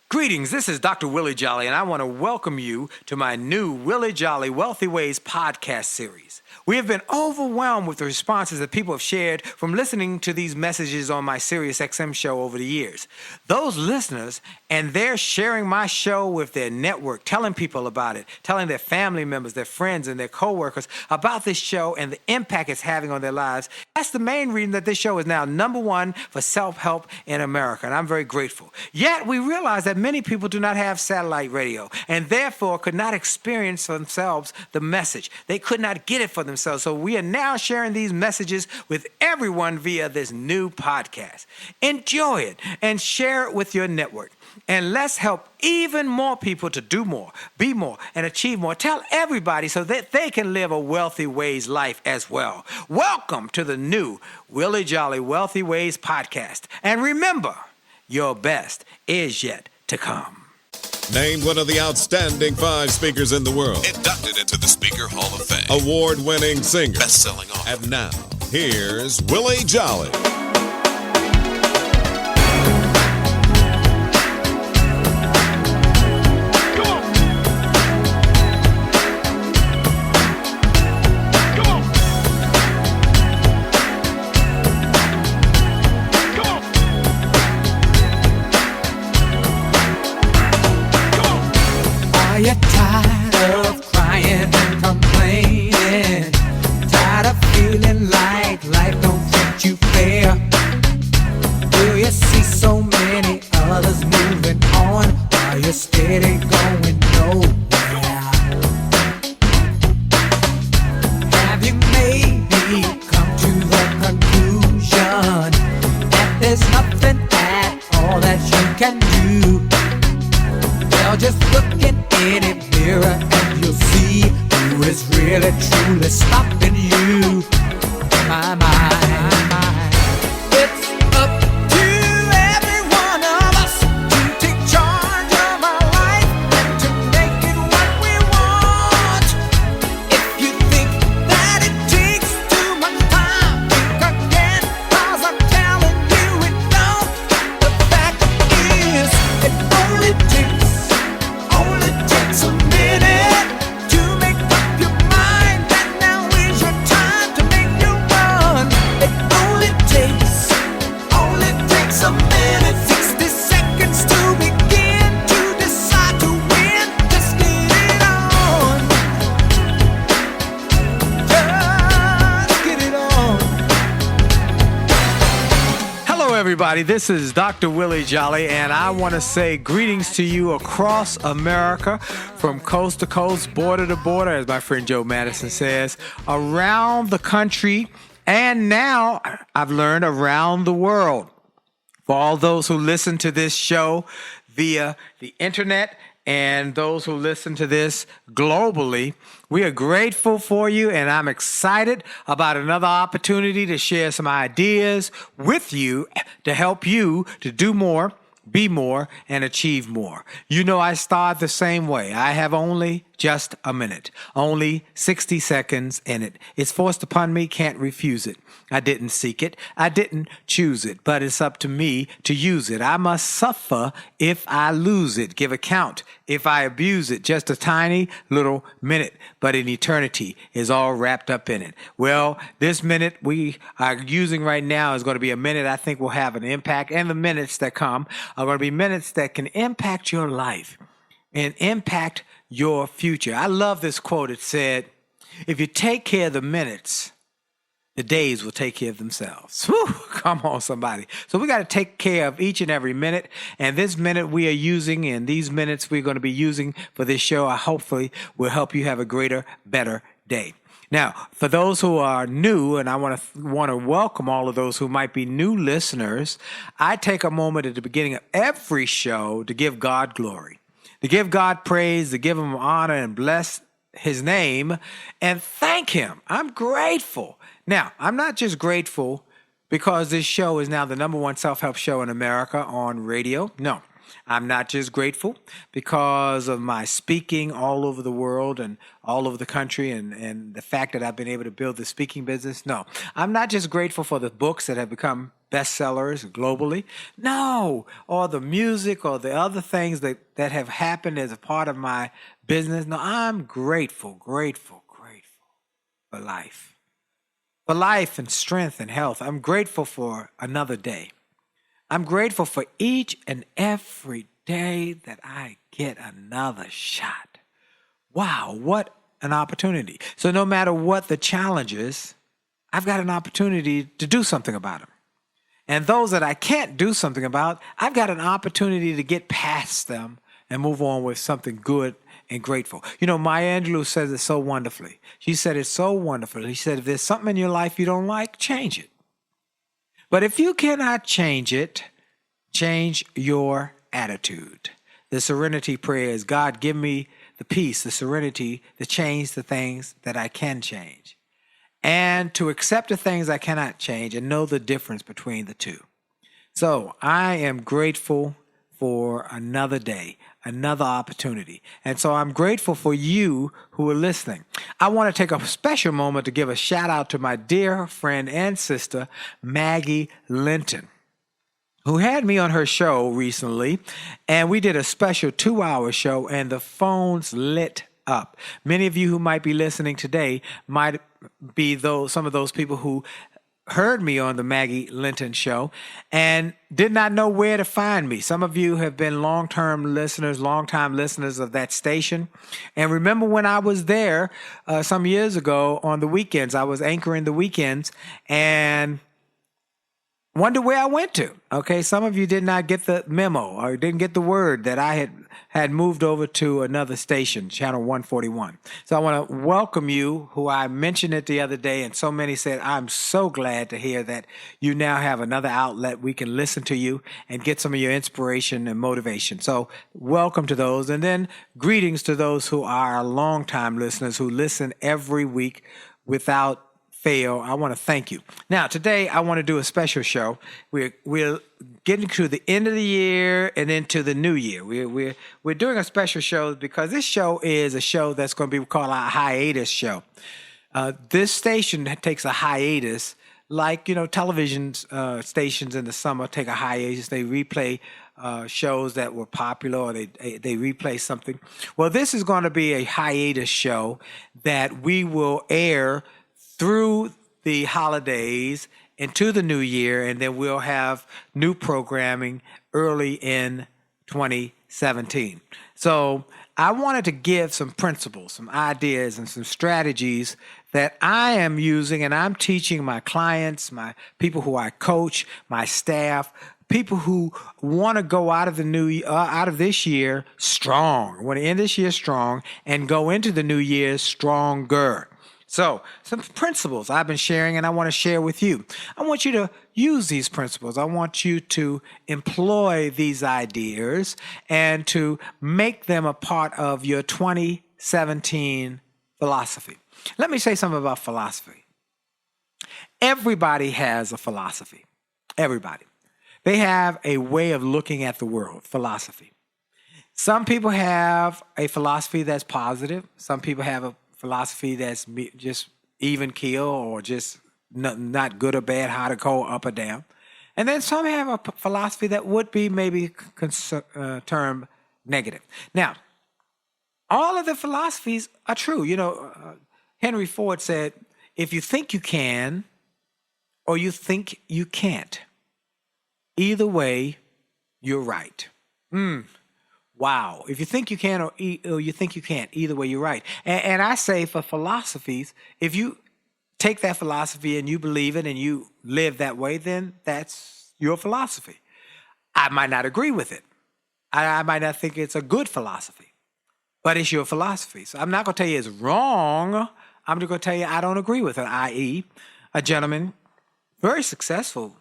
Greetings, this is Dr. Willie Jolley, and I want to welcome you to my new Willie Jolley Wealthy Ways podcast series. We have been overwhelmed with the responses that people have shared from listening to these messages on my SiriusXM show over the years. Those listeners, and they're sharing my show with their network, telling people about it, telling their family members, their friends, and their coworkers about this show and the impact it's having on their lives. That's the main reason that this show is now #1 for self-help in America, and I'm very grateful. Yet, we realize that many people do not have satellite radio and therefore could not experience for themselves the message. They could not get it for themselves. So we are now sharing these messages with everyone via this new podcast. Enjoy it and share it with your network. And let's help even more people to do more, be more, and achieve more. Tell everybody so that they can live a Wealthy Ways life as well. Welcome to the new Willie Jolley Wealthy Ways podcast. And remember, your best is yet to come. Named one of the outstanding 5 speakers in the world. Inducted into the Speaker Hall of Fame. Award-winning singer. Best-selling author. And now, here's Willie Jolley. Are you tired of crying and complaining? Tired of feeling like life don't treat you fair? Do you see so many others moving on while you're steady going nowhere? Have you maybe come to the conclusion that there's nothing at all that you can do? Well, just look in any mirror and you'll see who is really truly stopping you. My. It's up to every one of us to take charge of our life and to make it what we want. If you think that it takes too much time, think again, 'cause I'm telling you it don't. The fact is, it only takes a minute to make up your mind that now is your time to make your run. It only takes a minute, 60 seconds to begin to decide to win. Just get it on. Just get it on. Hello, everybody. This is Dr. Willie Jolley, and I want to say greetings to you across America, from coast to coast, border to border, as my friend Joe Madison says, around the country, and now I've learned around the world. For all those who listen to this show via the internet and those who listen to this globally, we are grateful for you, and I'm excited about another opportunity to share some ideas with you to help you to do more, be more, and achieve more. You know, I start the same way. I have only just a minute, only 60 seconds in it. It's forced upon me, can't refuse it. I didn't seek it, I didn't choose it, but it's up to me to use it. I must suffer if I lose it, give account if I abuse it. Just a tiny little minute, but an eternity is all wrapped up in it. Well, this minute we are using right now is going to be a minute I think will have an impact, and the minutes that come are going to be minutes that can impact your life and impact your future. I love this quote. It said, if you take care of the minutes, the days will take care of themselves. Whew, come on, somebody. So we got to take care of each and every minute. And this minute we are using, and these minutes we're going to be using for this show, hopefully will help you have a greater, better day. Now, for those who are new, and I want to welcome all of those who might be new listeners, I take a moment at the beginning of every show to give God glory, to give God praise, to give him honor and bless his name and thank him. I'm grateful. Now, I'm not just grateful because this show is now the #1 self-help show in America on radio. No, I'm not just grateful because of my speaking all over the world and all over the country and the fact that I've been able to build the speaking business. No, I'm not just grateful for the books that have become bestsellers globally. No, or the music or the other things that have happened as a part of my business. No, I'm grateful for life. For life and strength and health. I'm grateful for another day. I'm grateful for each and every day that I get another shot. Wow, what an opportunity. So no matter what the challenges, I've got an opportunity to do something about them. And those that I can't do something about, I've got an opportunity to get past them and move on with something good and grateful. You know, Maya Angelou says it so wonderfully. She said it so wonderfully. She said, if there's something in your life you don't like, change it. But if you cannot change it, change your attitude. The serenity prayer is, God, give me the peace, the serenity to change the things that I can change. And to accept the things I cannot change and know the difference between the two. So I am grateful for another day, another opportunity. And so I'm grateful for you who are listening. I want to take a special moment to give a shout out to my dear friend and sister, Maggie Linton, who had me on her show recently. And we did a special 2-hour show and the phones lit up. Many of you who might be listening today might be some of those people who heard me on the Maggie Linton show and did not know where to find me. Some of you have been long-time listeners of that station. And remember when I was there some years ago on the weekends, I was anchoring the weekends and wonder where I went to. Okay, some of you did not get the memo or didn't get the word that I had moved over to another station, channel 141. So I want to welcome you, who I mentioned it the other day, and so many said, I'm so glad to hear that you now have another outlet. We can listen to you and get some of your inspiration and motivation. So welcome to those. And then greetings to those who are longtime listeners who listen every week without fail. I want to thank you. Now, today I want to do a special show. We're getting to the end of the year and into the new year. We're doing a special show because this show is a show that's going to be called a hiatus show. This station takes a hiatus, like television stations in the summer take a hiatus. They replay shows that were popular, or they replay something. Well, this is going to be a hiatus show that we will air through the holidays into the new year, and then we'll have new programming early in 2017. So I wanted to give some principles, some ideas, and some strategies that I am using and I'm teaching my clients, my people who I coach, my staff, people who want to go out of this year strong, want to end this year strong and go into the new year stronger. So, some principles I've been sharing and I want to share with you. I want you to use these principles. I want you to employ these ideas and to make them a part of your 2017 philosophy. Let me say something about philosophy. Everybody has a philosophy. Everybody. They have a way of looking at the world, philosophy. Some people have a philosophy that's positive. Some people have a philosophy that's just even keel or just not good or bad, hot or cold, up or down. And then some have a philosophy that would be maybe termed negative. Now, all of the philosophies are true. Henry Ford said, if you think you can or you think you can't, either way, you're right. Wow. If you think you can or you think you can't, either way, you're right. And I say for philosophies, if you take that philosophy and you believe it and you live that way, then that's your philosophy. I might not agree with it. I might not think it's a good philosophy, but it's your philosophy. So I'm not going to tell you it's wrong. I'm just going to tell you I don't agree with it, i.e. a gentleman, very successful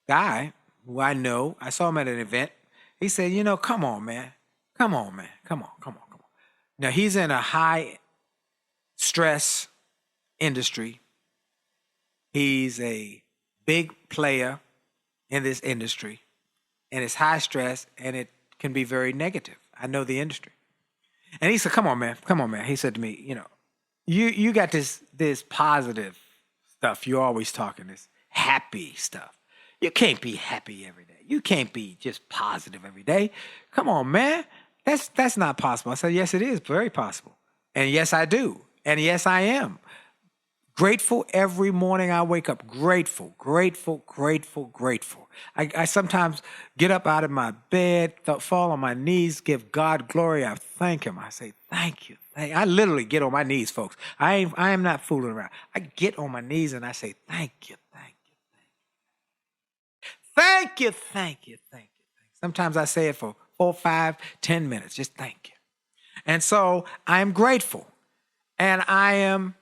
guy who I know, I saw him at an event. He said, come on, man. Come on. Now, he's in a high stress industry. He's a big player in this industry. and it's high stress, and it can be very negative. I know the industry. And he said, come on, man. He said to me, you got this positive stuff. You're always talking this happy stuff. You can't be happy every day. You can't be just positive every day. Come on, man. That's not possible. I said, yes, it is very possible. And yes, I do. And yes, I am. Grateful every morning I wake up. Grateful. I sometimes get up out of my bed, fall on my knees, give God glory. I thank him. I say, thank you. I literally get on my knees, folks. I am not fooling around. I get on my knees and I say, thank you. Sometimes I say it for 4, 5, 10 minutes. Just thank you. And so I'm grateful and I am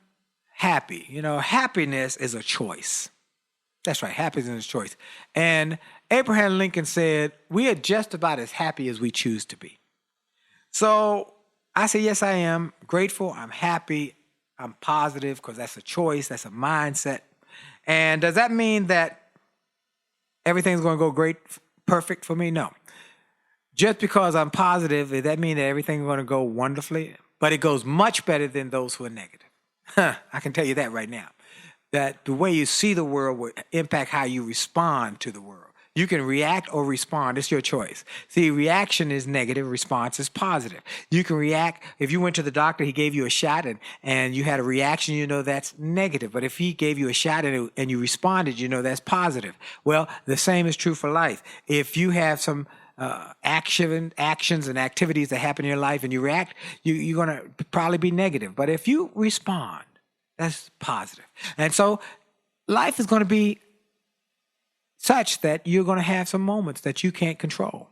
happy. Happiness is a choice. That's right. Happiness is a choice. And Abraham Lincoln said, we are just about as happy as we choose to be. So I say, yes, I am grateful. I'm happy. I'm positive because that's a choice. That's a mindset. And does that mean that everything's going to go great, perfect for me? No. Just because I'm positive, does that mean that everything's going to go wonderfully? But it goes much better than those who are negative. I can tell you that right now. That the way you see the world will impact how you respond to the world. You can react or respond. It's your choice. See, reaction is negative. Response is positive. You can react. If you went to the doctor, he gave you a shot and you had a reaction, that's negative. But if he gave you a shot and you responded, that's positive. Well, the same is true for life. If you have some actions and activities that happen in your life and you react, you're going to probably be negative. But if you respond, that's positive. And so life is going to be such that you're going to have some moments that you can't control.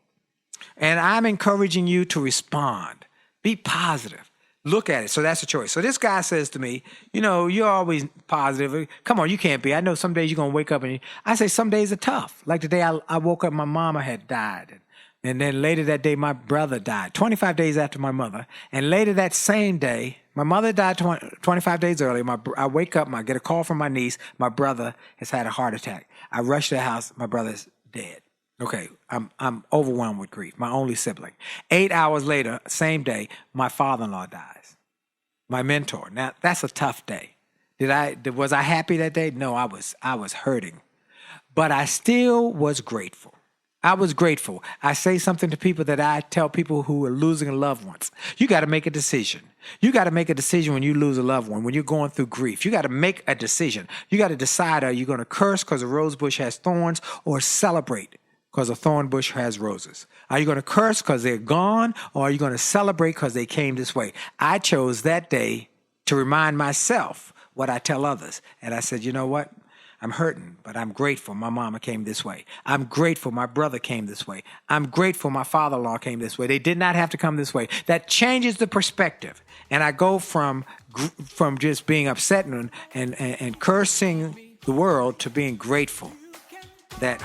And I'm encouraging you to respond. Be positive. Look at it. So that's a choice. So this guy says to me, you're always positive. Come on, you can't be. I know some days you're going to wake up and I say some days are tough. Like today I woke up, my mama had died. And then later that day, my brother died, 25 days after my mother. And later that same day, my mother died 25 days earlier. I wake up, I get a call from my niece. My brother has had a heart attack. I rush to the house. My brother's dead. Okay, I'm overwhelmed with grief. My only sibling. 8 hours later, same day, my father-in-law dies. My mentor. Now, that's a tough day. Was I happy that day? No, I was hurting. But I still was grateful. I was grateful. I say something to people that I tell people who are losing loved ones. You got to make a decision. You got to make a decision when you lose a loved one, when you're going through grief. You got to make a decision. You got to decide, are you going to curse because a rose bush has thorns or celebrate because a thorn bush has roses? Are you going to curse because they're gone or are you going to celebrate because they came this way? I chose that day to remind myself what I tell others. And I said, you know what? I'm hurting, but I'm grateful my mama came this way. I'm grateful my brother came this way. I'm grateful my father-in-law came this way. They did not have to come this way. That changes the perspective. And I go from just being upset and cursing the world to being grateful that,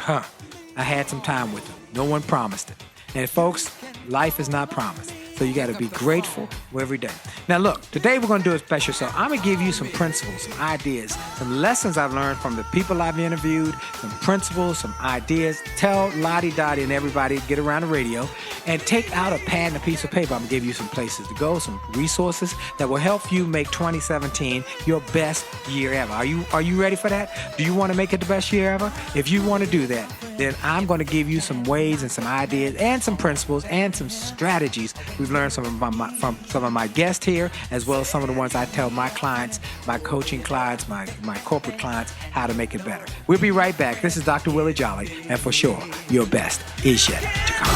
I had some time with them. No one promised it. And folks, life is not promised. So you got to be grateful every day. Now, look, today we're going to do a special. So I'm going to give you some principles, some ideas, some lessons I've learned from the people I've interviewed, some principles, some ideas. Tell Lottie Dottie and everybody, get around the radio and take out a pad and a piece of paper. I'm going to give you some places to go, some resources that will help you make 2017 your best year ever. Are you ready for that? Do you want to make it the best year ever? If you want to do that, then I'm going to give you some ways and some ideas and some principles and some strategies. We've learned from some of my guests here, as well as some of the ones I tell my clients, my coaching clients, my corporate clients, how to make it better. We'll be right back. This is Dr. Willie Jolley, and for sure, your best is yet to come.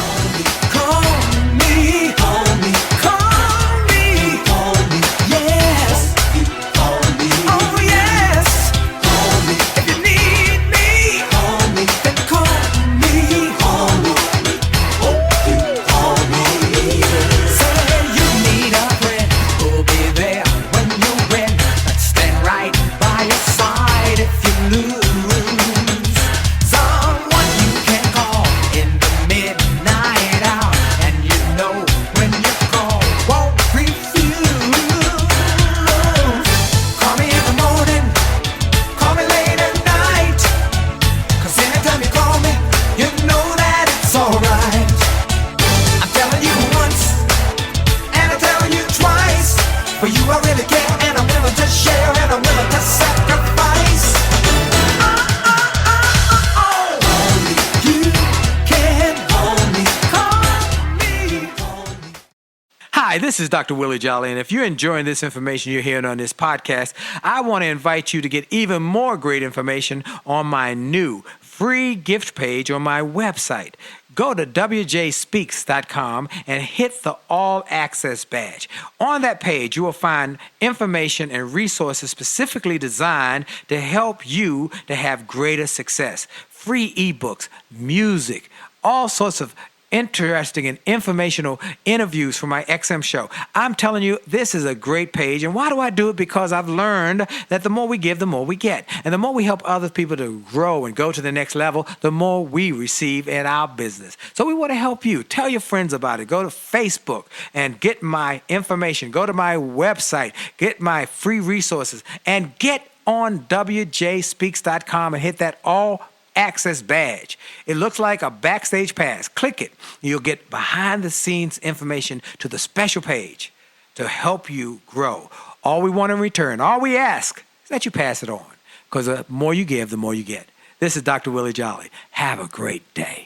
Call me, call me, call me, call me, yes. Call me, oh yes. Call me if you need me. Call me, then call me, call me. Oh, call me. Say you need a friend who'll be there when you win. Stand right by your side if you lose. Someone you can call in the midnight hour. For you I really care, and I'm willing to share, and I'm willing to sacrifice. Only you can hold me, call me, hold me. Hi, this is Dr. Willie Jolley, and if you're enjoying this information you're hearing on this podcast, I want to invite you to get even more great information on my new free gift page on my website. Go to wjspeaks.com and hit the All Access badge. On that page, you will find information and resources specifically designed to help you to have greater success. Free ebooks, music, all sorts of interesting and informational interviews for my XM show. I'm telling you, this is a great page. And why do I do it? Because I've learned that the more we give, the more we get. And the more we help other people to grow and go to the next level, the more we receive in our business. So we want to help you. Tell your friends about it. Go to Facebook and get my information. Go to my website, get my free resources, and get on wjspeaks.com and hit that All Access badge. It looks like a backstage pass. Click it. You'll get behind the scenes information to the special page to help you grow. All we want in return, all we ask is that you pass it on, because the more you give, the more you get. This is Dr. Willie Jolley. Have a great day.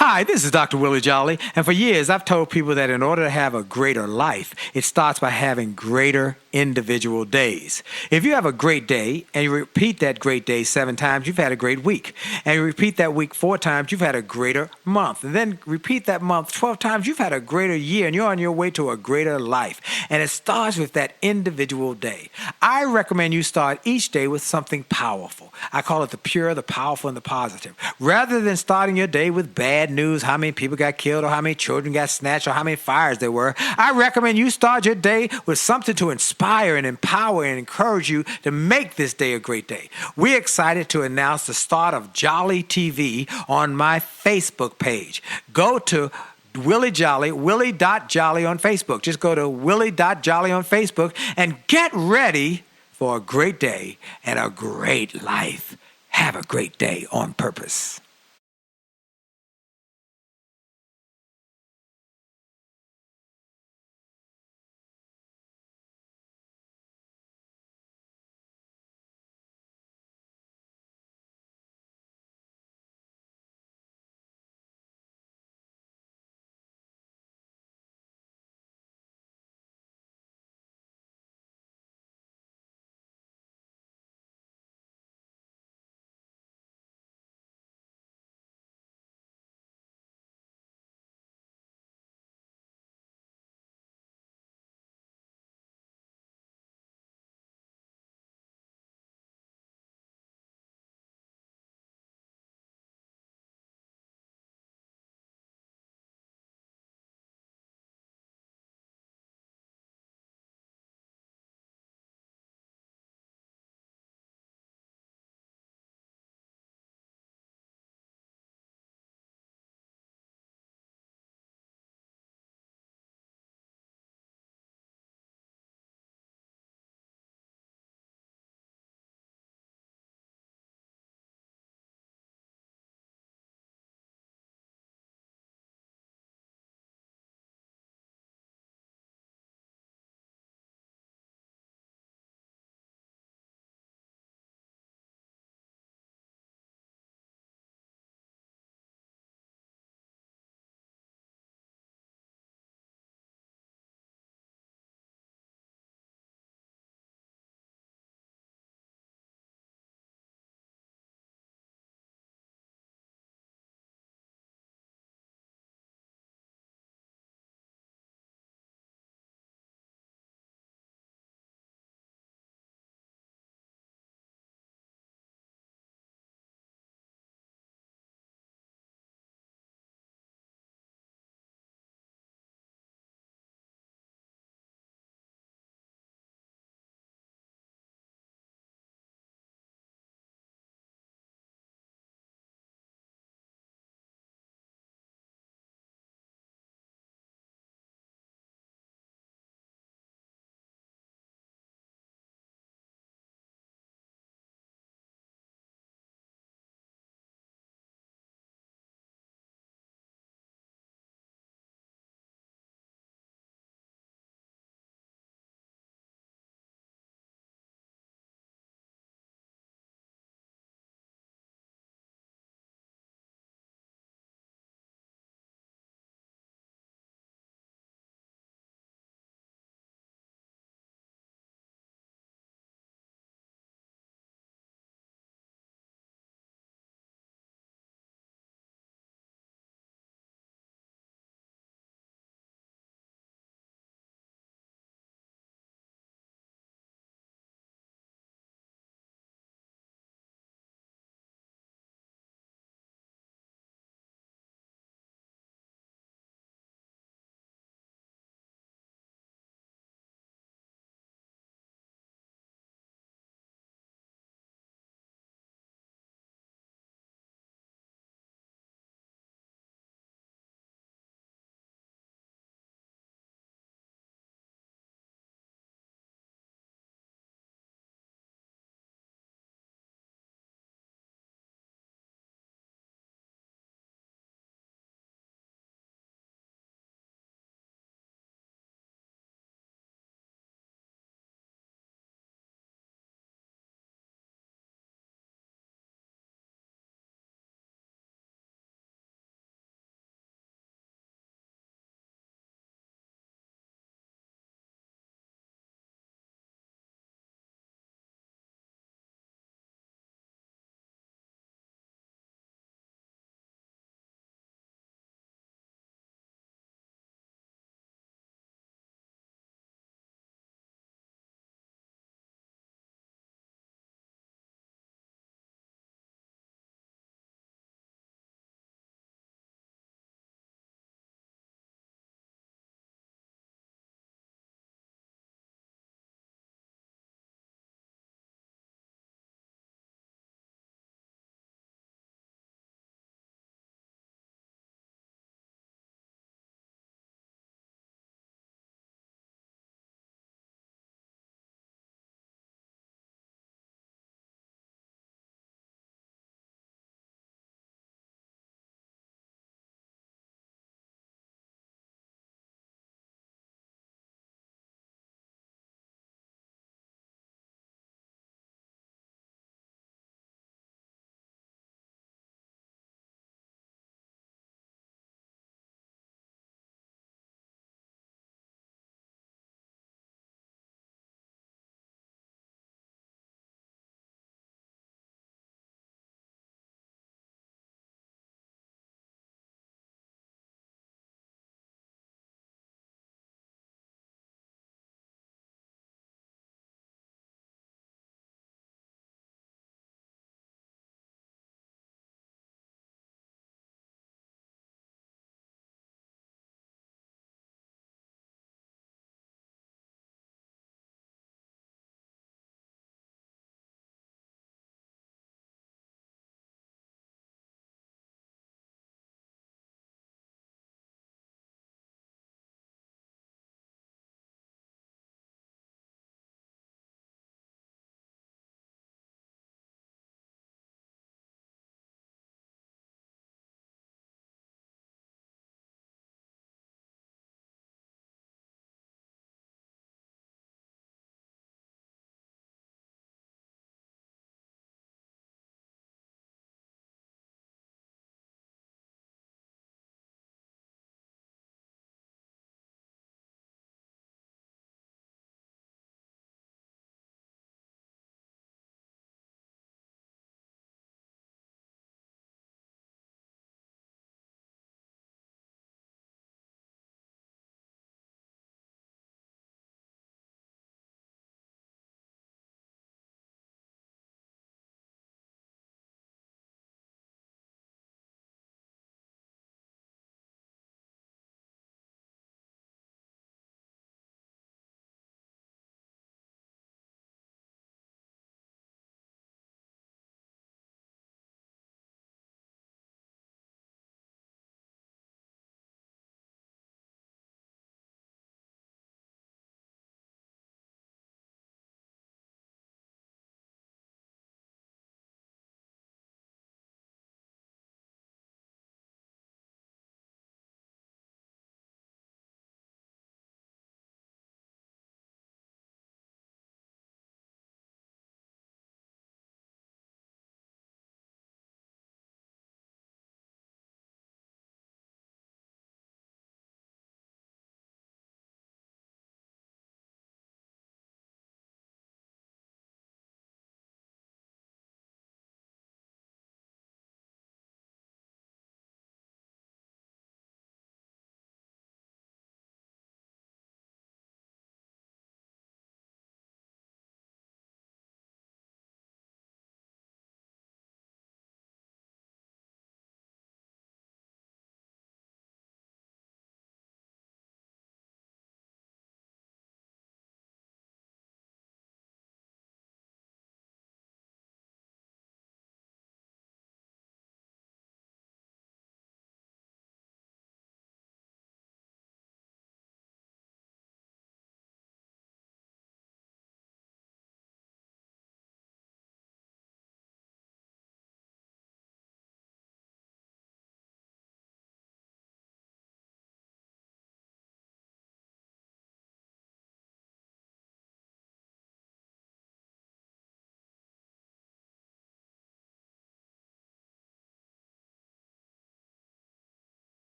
Hi, this is Dr. Willie Jolley, and for years I've told people that in order to have a greater life, it starts by having greater individual days. If you have a great day and you repeat that great day 7 times, you've had a great week. And you repeat that week 4 times, you've had a greater month. And then repeat that month 12 times, you've had a greater year, and you're on your way to a greater life. And it starts with that individual day. I recommend you start each day with something powerful. I call it the pure, the powerful, and the positive. Rather than starting your day with bad news, how many people got killed or how many children got snatched or how many fires there were, I recommend you start your day with something to inspire and empower and encourage you to make this day a great day. We're excited to announce the start of Jolly TV on my Facebook page. Go to Willie Jolley, Willie.Jolley on Facebook. Just go to Willie.Jolley on Facebook and get ready for a great day and a great life. Have a great day on purpose.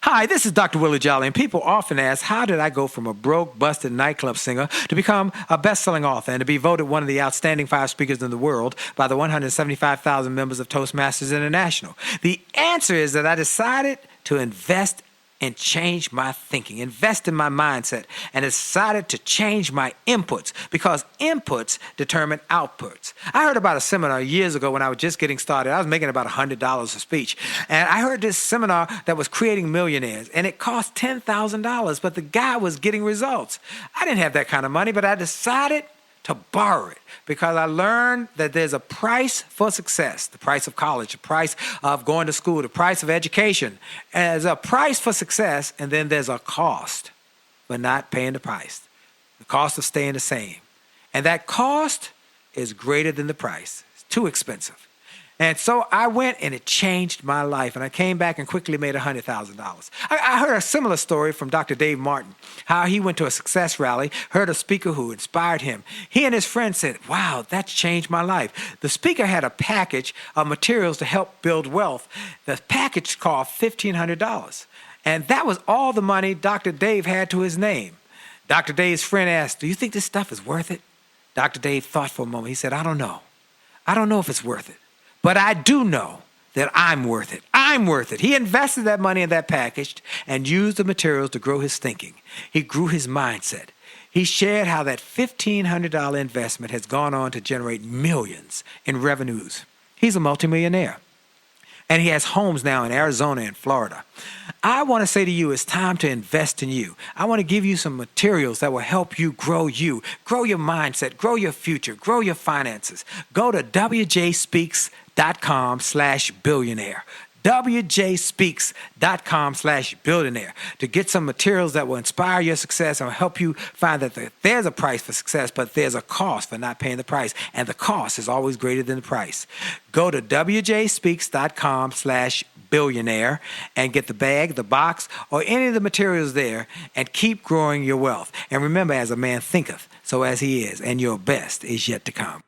Hi, this is Dr. Willie Jolley, and people often ask, how did I go from a broke, busted nightclub singer to become a best-selling author and to be voted one of the outstanding 5 speakers in the world by the 175,000 members of Toastmasters International? The answer is that I decided to invest and change my thinking, invest in my mindset, and decided to change my inputs because inputs determine outputs. I heard about a seminar years ago when I was just getting started. I was making about $100 a speech. And I heard this seminar that was creating millionaires, and it cost $10,000, but the guy was getting results. I didn't have that kind of money, but I decided to borrow it because I learned that there's a price for success, the price of college, the price of going to school, the price of education. And there's a price for success, and then there's a cost for not paying the price, the cost of staying the same. And that cost is greater than the price. It's too expensive. And so I went and it changed my life. And I came back and quickly made $100,000. I heard a similar story from Dr. Dave Martin, how he went to a success rally, heard a speaker who inspired him. He and his friends said, wow, that's changed my life. The speaker had a package of materials to help build wealth. The package cost $1,500. And that was all the money Dr. Dave had to his name. Dr. Dave's friend asked, do you think this stuff is worth it? Dr. Dave thought for a moment. He said, I don't know. I don't know if it's worth it. But I do know that I'm worth it. I'm worth it. He invested that money in that package and used the materials to grow his thinking. He grew his mindset. He shared how that $1,500 investment has gone on to generate millions in revenues. He's a multimillionaire. And he has homes now in Arizona and Florida. I want to say to you, it's time to invest in you. I want to give you some materials that will help you, grow your mindset, grow your future, grow your finances. Go to wjspeaks.com/billionaire. wjspeaks.com/billionaire to get some materials that will inspire your success and will help you find that there's a price for success, but there's a cost for not paying the price. And the cost is always greater than the price. Go to wjspeaks.com/billionaire and get the bag, the box, or any of the materials there and keep growing your wealth. And remember, as a man thinketh, so as he is, and your best is yet to come.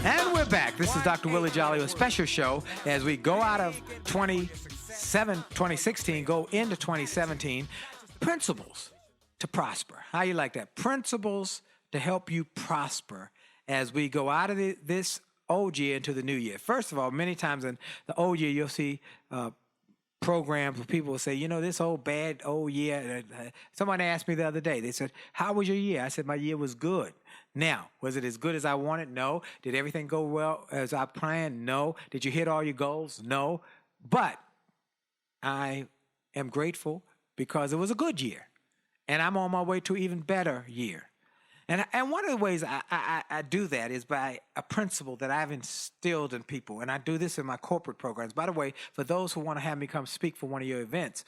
And we're back. This is Dr. Willie Jolley, a special show as we go out of 2016, go into 2017. Principles to prosper. How you like that? Principles to help you prosper as we go out of this old year into the new year. First of all, many times in the old year, you'll see programs where people will say, you know, this bad old year. Someone asked me the other day, they said, how was your year? I said, my year was good. Now, was it as good as I wanted? No. Did everything go well as I planned? No. Did you hit all your goals? No. But I am grateful because it was a good year. And I'm on my way to an even better year. And one of the ways I do that is by a principle that I've instilled in people. And I do this in my corporate programs. By the way, for those who want to have me come speak for one of your events,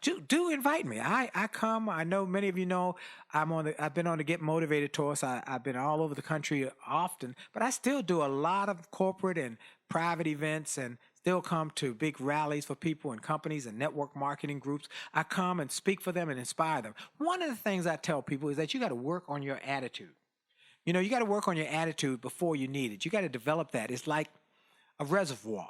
do invite me. I come. I know many of you know I've been on the Get Motivated tour. So I've been all over the country often. But I still do a lot of corporate and private events and still come to big rallies for people and companies and network marketing groups. I come and speak for them and inspire them. One of the things I tell people is that you got to work on your attitude. You know, you got to work on your attitude before you need it. You got to develop that. It's like a reservoir.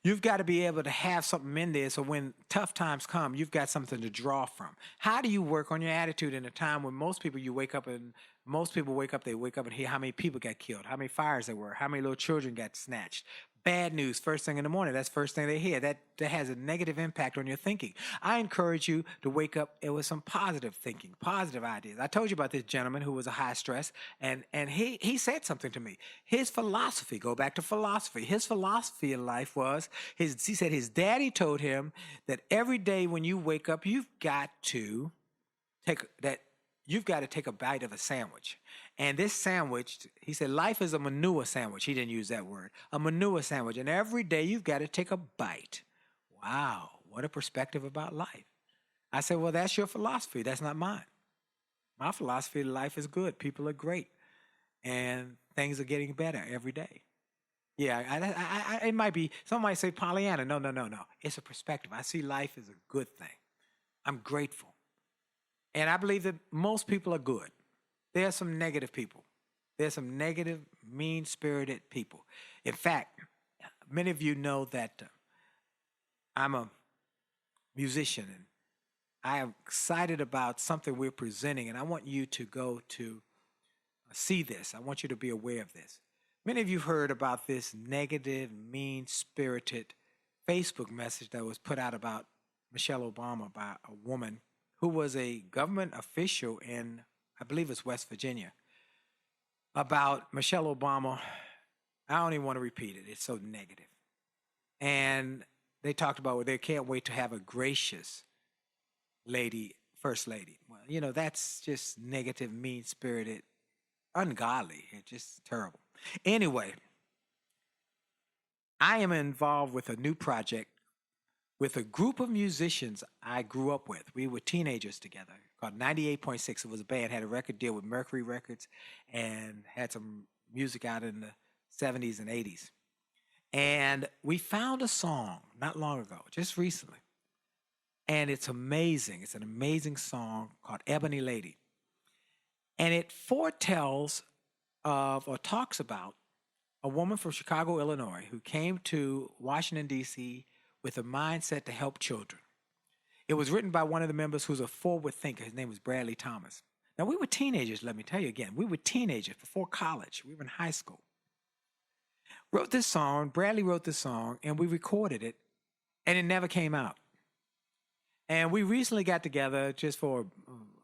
You've got to be able to have something in there so when tough times come, you've got something to draw from. How do you work on your attitude in a time when most people wake up and hear how many people got killed, how many fires there were, how many little children got snatched. Bad news first thing in the morning. That's the first thing they hear. That has a negative impact on your thinking. I encourage you to wake up with some positive thinking, positive ideas. I told you about this gentleman who was a high stress, and he said something to me. His philosophy, go back to philosophy. His philosophy in life was, he said his daddy told him that every day when you wake up, you've got to take that you've got to take a bite of a sandwich. And this sandwich, he said, life is a manure sandwich. He didn't use that word, a manure sandwich. And every day you've got to take a bite. Wow, what a perspective about life. I said, well, that's your philosophy. That's not mine. My philosophy of life is good. People are great. And things are getting better every day. Yeah, it might be, some might say Pollyanna. No. It's a perspective. I see life as a good thing. I'm grateful. And I believe that most people are good. There are some negative people. There's some negative, mean-spirited people. In fact, many of you know that I'm a musician, and I am excited about something we're presenting, and I want you to go to see this. I want you to be aware of this. Many of you heard about this negative, mean-spirited Facebook message that was put out about Michelle Obama by a woman who was a government official in, I believe it's West Virginia, about Michelle Obama. I don't even want to repeat it. It's so negative. And they talked about they can't wait to have a gracious lady, first lady. Well, that's just negative, mean-spirited, ungodly. It's just terrible. Anyway, I am involved with a new project with a group of musicians I grew up with. We were teenagers together, called 98.6. It was a band, had a record deal with Mercury Records, and had some music out in the 70s and 80s. And we found a song not long ago, just recently. And it's amazing. It's an amazing song called Ebony Lady. And it foretells of, or talks about, a woman from Chicago, Illinois, who came to Washington, D.C., with a mindset to help children. It was written by one of the members who's a forward thinker. His name was Bradley Thomas. Now, we were teenagers, let me tell you again. We were teenagers before college. We were in high school. Wrote this song, Bradley wrote this song, and we recorded it, and it never came out. And we recently got together just for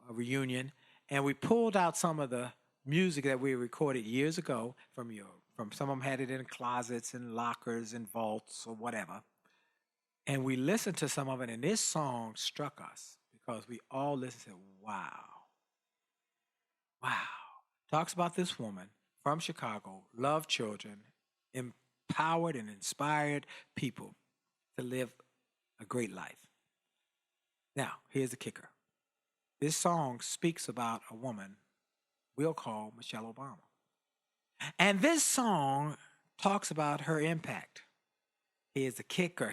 a reunion, and we pulled out some of the music that we recorded years ago from some of them had it in closets and lockers and vaults or whatever. And we listened to some of it, and this song struck us because we all listened and said, wow. Talks about this woman from Chicago, loved children, empowered and inspired people to live a great life. Now, here's the kicker. This song speaks about a woman we'll call Michelle Obama. And this song talks about her impact. Here's the kicker.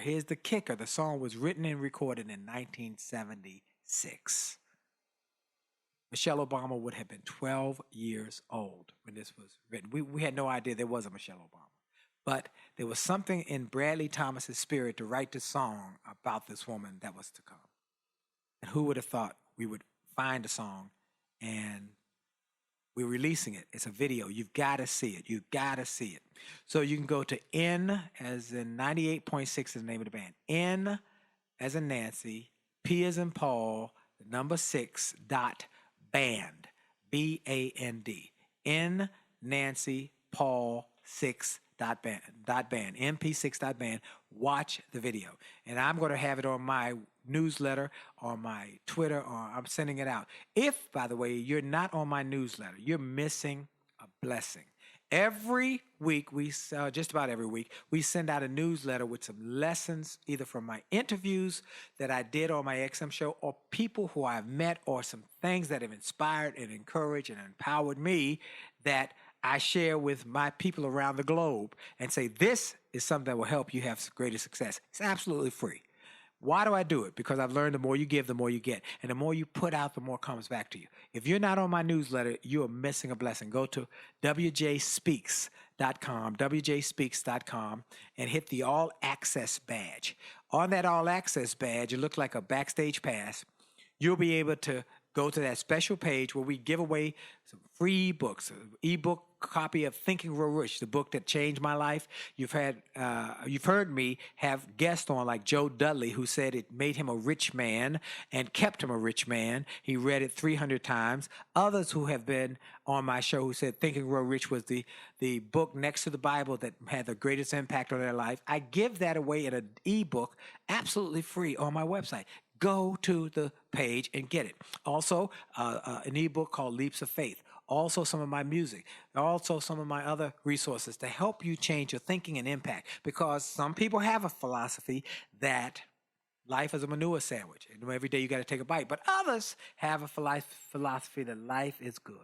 The song was written and recorded in 1976. Michelle Obama would have been 12 years old when this was written. We had no idea there was a Michelle Obama. But there was something in Bradley Thomas's spirit to write this song about this woman that was to come. And who would have thought we would find a song, and we're releasing it. It's a video. You've got to see it. You've got to see it. So you can go to N as in 98.6 is the name of the band. N as in Nancy, P as in Paul, the number 6 dot band, B-A-N-D. N Nancy Paul 6 dot band, MP6 dot band. Watch the video. And I'm going to have it on my newsletter, on my Twitter, or I'm sending it out. If, by the way, you're not on my newsletter, you're missing a blessing. Every week, just about every week, we send out a newsletter with some lessons, either from my interviews that I did on my XM show, or people who I've met, or some things that have inspired and encouraged and empowered me that I share with my people around the globe and say, this is something that will help you have greater success. It's absolutely free. Why do I do it? Because I've learned the more you give, the more you get. And the more you put out, the more comes back to you. If you're not on my newsletter, you are missing a blessing. Go to wjspeaks.com, and hit the All Access badge. On that All Access badge, it looks like a backstage pass. You'll be able to go to that special page where we give away some free books, an ebook copy of Thinking Real Rich, the book that changed my life. You've heard me have guests on like Joe Dudley, who said it made him a rich man and kept him a rich man. He read it 300 times. Others who have been on my show who said Thinking Real Rich was the book next to the Bible that had the greatest impact on their life. I give that away in an ebook absolutely free on my website. go to the page and get it. Also, an ebook called Leaps of Faith. Also, some of my music. Also, some of my other resources to help you change your thinking and impact. Because some people have a philosophy that life is a manure sandwich. And every day you got to take a bite. But others have a philosophy that life is good.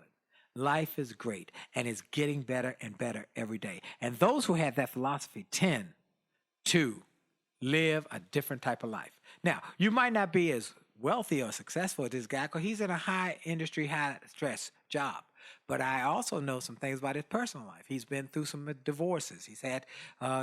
Life is great. And it's getting better and better every day. And those who have that philosophy tend to live a different type of life. Now, you might not be as wealthy or successful as this guy because he's in a high industry, high stress job. But I also know some things about his personal life. He's been through some divorces. He's had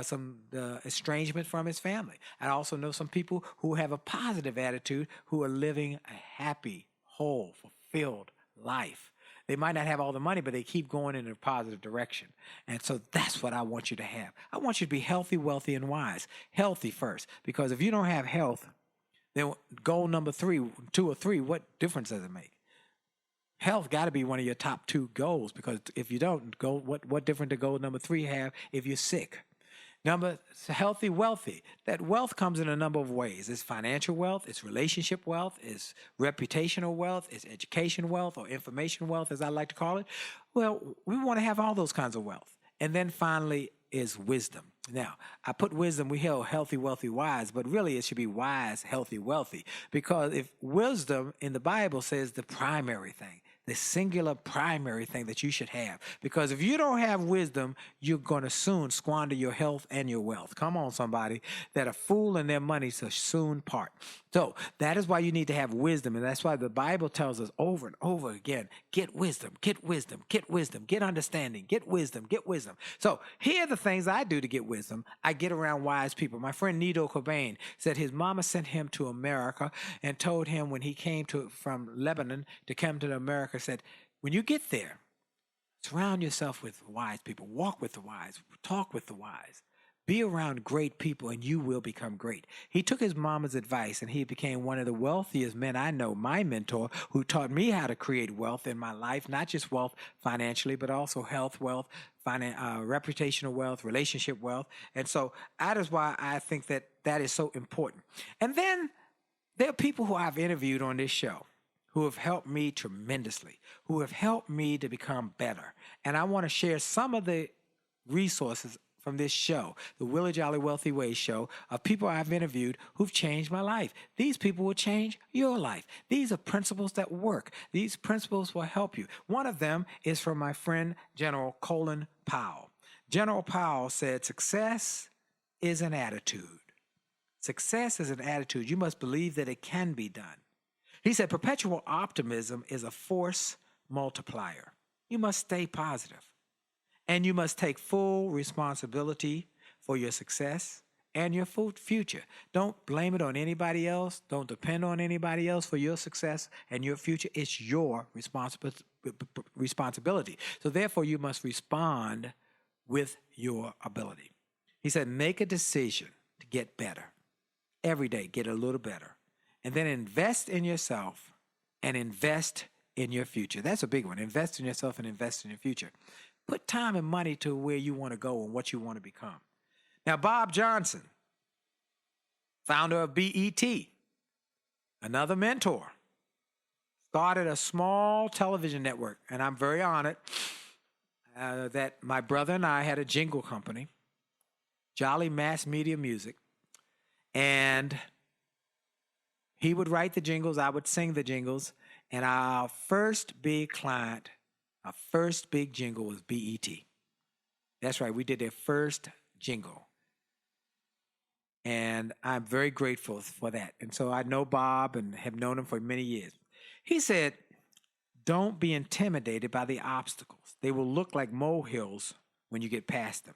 some estrangement from his family. I also know some people who have a positive attitude who are living a happy, whole, fulfilled life. They might not have all the money, but they keep going in a positive direction. And so that's what I want you to have. I want you to be healthy, wealthy, and wise. Healthy first, because if you don't have health, then goal number 2 or 3, what difference does it make? Health got to be one of your top 2 goals, because if you don't, what difference does goal number 3 have if you're sick? Healthy, wealthy. That wealth comes in a number of ways. It's financial wealth, it's relationship wealth, it's reputational wealth, it's education wealth, or information wealth, as I like to call it. Well, we want to have all those kinds of wealth. And then finally is wisdom. Now, I put wisdom, we held healthy, wealthy, wise, but really it should be wise, healthy, wealthy. Because if wisdom in the Bible says the primary thing, the singular primary thing that you should have. Because if you don't have wisdom, you're going to soon squander your health and your wealth. Come on, somebody. That a fool and their money shall soon part. So that is why you need to have wisdom. And that's why the Bible tells us over and over again, get wisdom, get wisdom, get wisdom, get understanding, get wisdom, get wisdom. So here are the things I do to get wisdom. I get around wise people. My friend Nito Cobain said his mama sent him to America and told him when he came from Lebanon to come to America, said, when you get there, surround yourself with wise people. Walk with the wise. Talk with the wise. Be around great people and you will become great. He took his mama's advice and he became one of the wealthiest men I know, my mentor, who taught me how to create wealth in my life, not just wealth financially, but also health wealth, reputational wealth, relationship wealth. And so that is why I think that is so important. And then there are people who I've interviewed on this show who have helped me tremendously, who have helped me to become better. And I want to share some of the resources from this show, the Willie Jolley Wealthy Ways show, of people I've interviewed who've changed my life. These people will change your life. These are principles that work. These principles will help you. One of them is from my friend, General Colin Powell. General Powell said, success is an attitude. Success is an attitude. You must believe that it can be done. He said, perpetual optimism is a force multiplier. You must stay positive. And you must take full responsibility for your success and your future. Don't blame it on anybody else. Don't depend on anybody else for your success and your future. It's your responsibility. So therefore, you must respond with your ability. He said, make a decision to get better. Every day, get a little better. And then invest in yourself and invest in your future. That's a big one. Invest in yourself and invest in your future. Put time and money to where you want to go and what you want to become. Now, Bob Johnson, founder of BET, another mentor, started a small television network. And I'm very honored that my brother and I had a jingle company, Jolley Mass Media Music. And he would write the jingles, I would sing the jingles, and our first big client, our first big jingle was BET. That's right, we did their first jingle. And I'm very grateful for that. And so I know Bob and have known him for many years. He said, don't be intimidated by the obstacles. They will look like molehills when you get past them.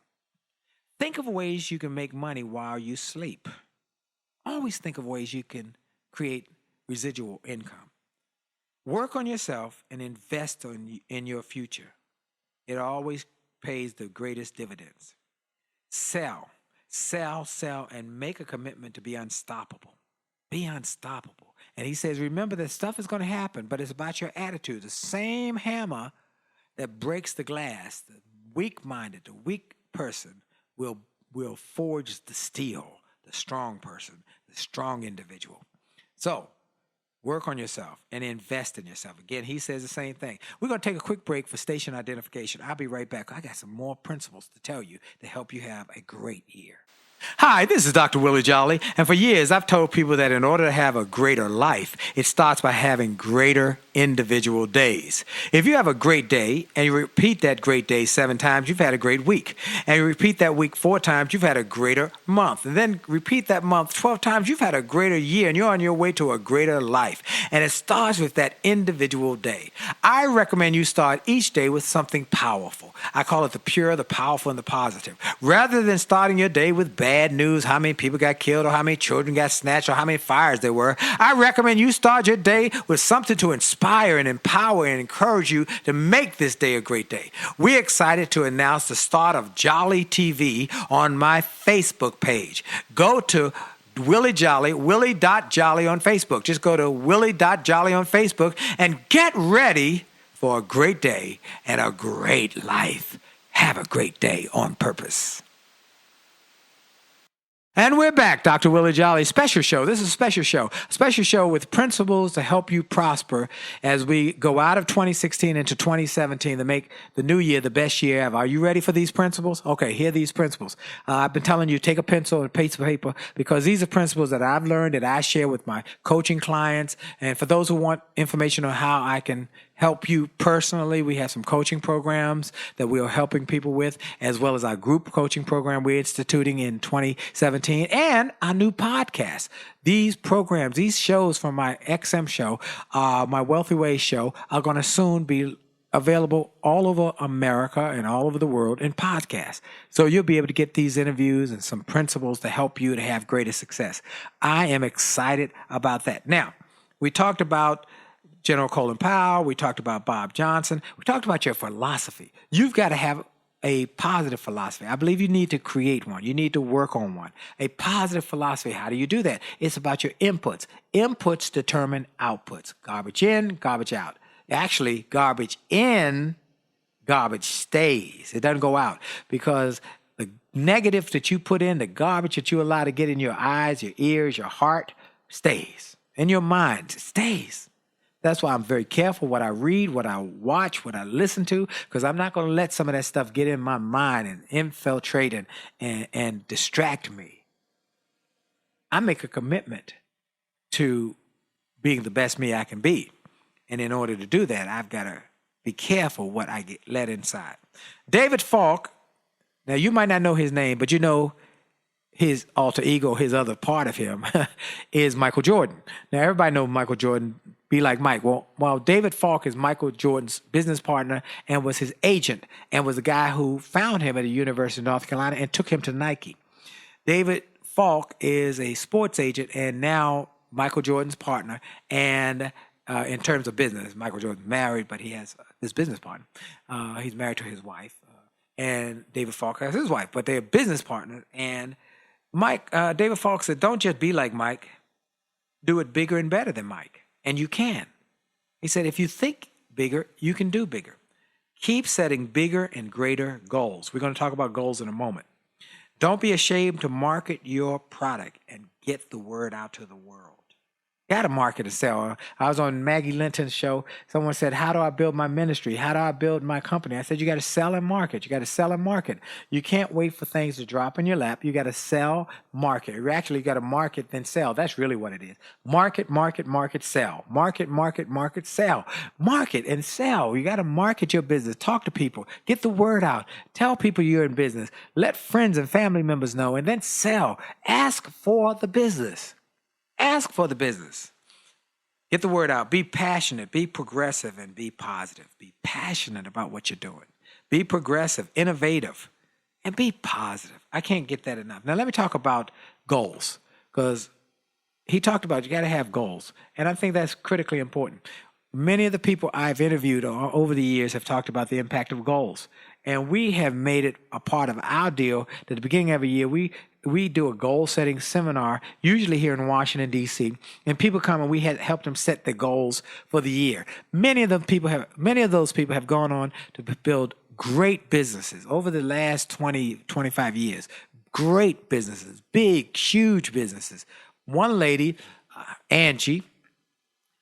Think of ways you can make money while you sleep. Always think of ways you can create residual income. Work on yourself and invest in your future. It always pays the greatest dividends. Sell, and make a commitment to be unstoppable. Be unstoppable. And he says, remember that stuff is going to happen, but it's about your attitude. The same hammer that breaks the glass, the weak-minded, the weak person will forge the steel, the strong person, the strong individual. So work on yourself and invest in yourself. Again, he says the same thing. We're going to take a quick break for station identification. I'll be right back. I got some more principles to tell you to help you have a great year. Hi, this is Dr. Willie Jolley, and for years I've told people that in order to have a greater life, it starts by having greater individual days. If you have a great day and you repeat that great day 7 times, you've had a great week. And you repeat that week 4 times, you've had a greater month. And then repeat that month 12 times, you've had a greater year, and you're on your way to a greater life. And it starts with that individual day. I recommend you start each day with something powerful. I call it the pure, the powerful, and the positive. Rather than starting your day with bad news, how many people got killed or how many children got snatched or how many fires there were, I recommend you start your day with something to inspire and empower and encourage you to make this day a great day. We're excited to announce the start of Jolly TV on my Facebook page. Go to Willie Jolley, Willie.Jolley on Facebook. Just go to Willie.Jolley on Facebook and get ready for a great day and a great life. Have a great day on purpose. And we're back, Dr. Willie Jolley, special show. This is a special show with principles to help you prosper as we go out of 2016 into 2017 to make the new year the best year ever. Are you ready for these principles? Okay, here are these principles. I've been telling you, take a pencil and a piece of paper because these are principles that I've learned that I share with my coaching clients. And for those who want information on how I can help you personally, we have some coaching programs that we are helping people with, as well as our group coaching program we're instituting in 2017, and our new podcast. These programs, these shows from my XM show, my Wealthy Ways show, are going to soon be available all over America and all over the world in podcasts. So you'll be able to get these interviews and some principles to help you to have greater success. I am excited about that. Now, we talked about General Colin Powell. We talked about Bob Johnson. We talked about your philosophy. You've got to have a positive philosophy. I believe you need to create one. You need to work on one. A positive philosophy. How do you do that? It's about your inputs. Inputs determine outputs. Garbage in, garbage out. Actually, garbage in, garbage stays. It doesn't go out because the negative that you put in, the garbage that you allow to get in your eyes, your ears, your heart, stays. In your mind, stays. That's why I'm very careful what I read, what I watch, what I listen to, because I'm not going to let some of that stuff get in my mind and infiltrate and distract me. I make a commitment to being the best me I can be. And in order to do that, I've got to be careful what I get let inside. David Falk, now you might not know his name, but you know his alter ego, his other part of him, is Michael Jordan. Now, everybody knows Michael Jordan, be like Mike. Well, David Falk is Michael Jordan's business partner and was his agent and was the guy who found him at the University of North Carolina and took him to Nike. David Falk is a sports agent and now Michael Jordan's partner. And in terms of business, Michael Jordan's married, but he has this business partner. He's married to his wife. And David Falk has his wife, but they're business partners. And David Falk said, don't just be like Mike. Do it bigger and better than Mike. And you can. He said, if you think bigger, you can do bigger. Keep setting bigger and greater goals. We're going to talk about goals in a moment. Don't be ashamed to market your product and get the word out to the world. You got to market and sell. I was on Maggie Linton's show. Someone said, how do I build my ministry? How do I build my company? I said, you got to sell and market. You got to sell and market. You can't wait for things to drop in your lap. You got to sell, market. You actually got to market, then sell. That's really what it is. Market, market, market, sell. Market, market, market, sell. Market and sell. You got to market your business. Talk to people. Get the word out. Tell people you're in business. Let friends and family members know, and then sell. Ask for the business. Ask for the business. Get the word out. Be passionate, be progressive, and be positive. Be passionate about what you're doing. Be progressive, innovative, and be positive. I can't get that enough. Now, let me talk about goals, because he talked about you got to have goals, and I think that's critically important. Many of the people I've interviewed over the years have talked about the impact of goals, and we have made it a part of our deal that at the beginning of every year we do a goal-setting seminar, usually here in Washington, D.C., and people come and we help them set their goals for the year. Many of those people have gone on to build great businesses over the last 20, 25 years. Great businesses, big, huge businesses. One lady Angie,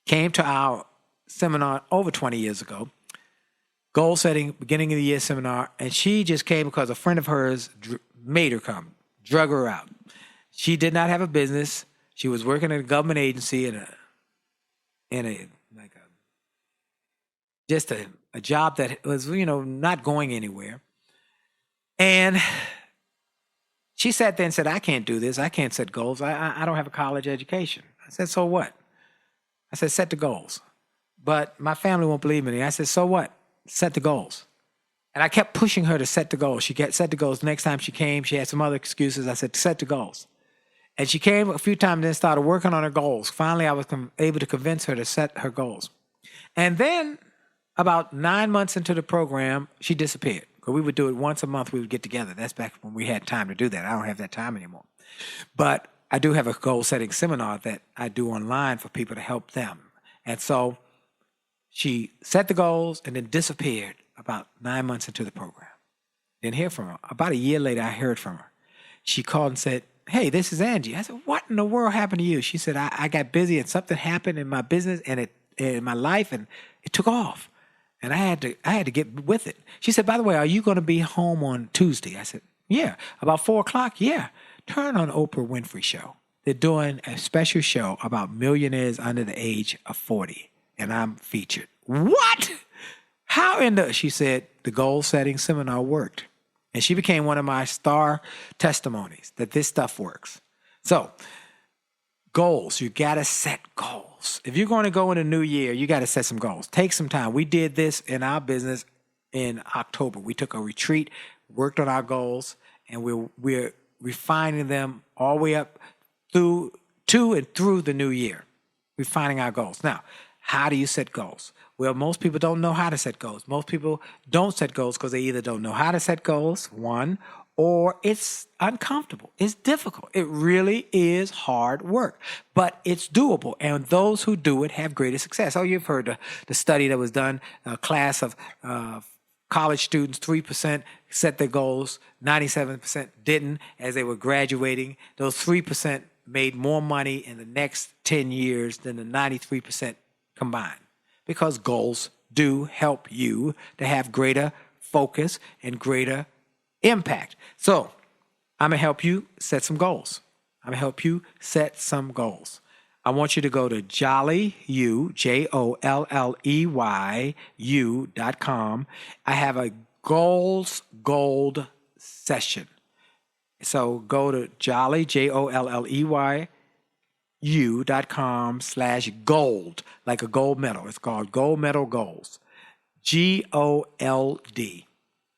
came to our seminar over 20 years ago, goal setting, beginning of the year seminar, and she just came because a friend of hers made her come, drug her out. She did not have a business. She was working at a government agency in a job that was, not going anywhere. And she sat there and said, I can't do this. I can't set goals. I don't have a college education. I said, so what? I said, set the goals. But my family won't believe me. I said, so what? Set the goals. And I kept pushing her to set the goals. She set the goals. Next time she came, she had some other excuses. I said, set the goals. And she came a few times and then started working on her goals. Finally, I was able to convince her to set her goals. And then about 9 months into the program, she disappeared. Because we would do it once a month. We would get together. That's back when we had time to do that. I don't have that time anymore. But I do have a goal-setting seminar that I do online for people to help them. And so she set the goals and then disappeared about 9 months into the program. Didn't hear from her. About a year later, I heard from her. She called and said, hey, this is Angie. I said, what in the world happened to you? She said, I got busy and something happened in my business and in my life, and it took off. And I had to get with it. She said, by the way, are you going to be home on Tuesday? I said, yeah. About 4 o'clock? Yeah. Turn on Oprah Winfrey Show. They're doing a special show about millionaires under the age of 40. And I'm featured. What? She said, the goal-setting seminar worked. And she became one of my star testimonies that this stuff works. So, goals. You got to set goals. If you're going to go in a new year, you got to set some goals. Take some time. We did this in our business in October. We took a retreat, worked on our goals, and we're refining them all the way up to and through the new year, refining our goals. Now, how do you set goals? Well, most people don't know how to set goals. Most people don't set goals because they either don't know how to set goals, one, or it's uncomfortable. It's difficult. It really is hard work, but it's doable. And those who do it have greater success. Oh, you've heard the study that was done, a class of college students, 3% set their goals, 97% didn't as they were graduating. Those 3% made more money in the next 10 years than the 93% combined, because goals do help you to have greater focus and greater impact. So I'm going to help you set some goals. I want you to go to JolleyU, JolleyU.com. I have a goals gold session. So go to Jolley, JolleyU.com/gold, like a gold medal. It's called Gold Medal Goals. GOLD,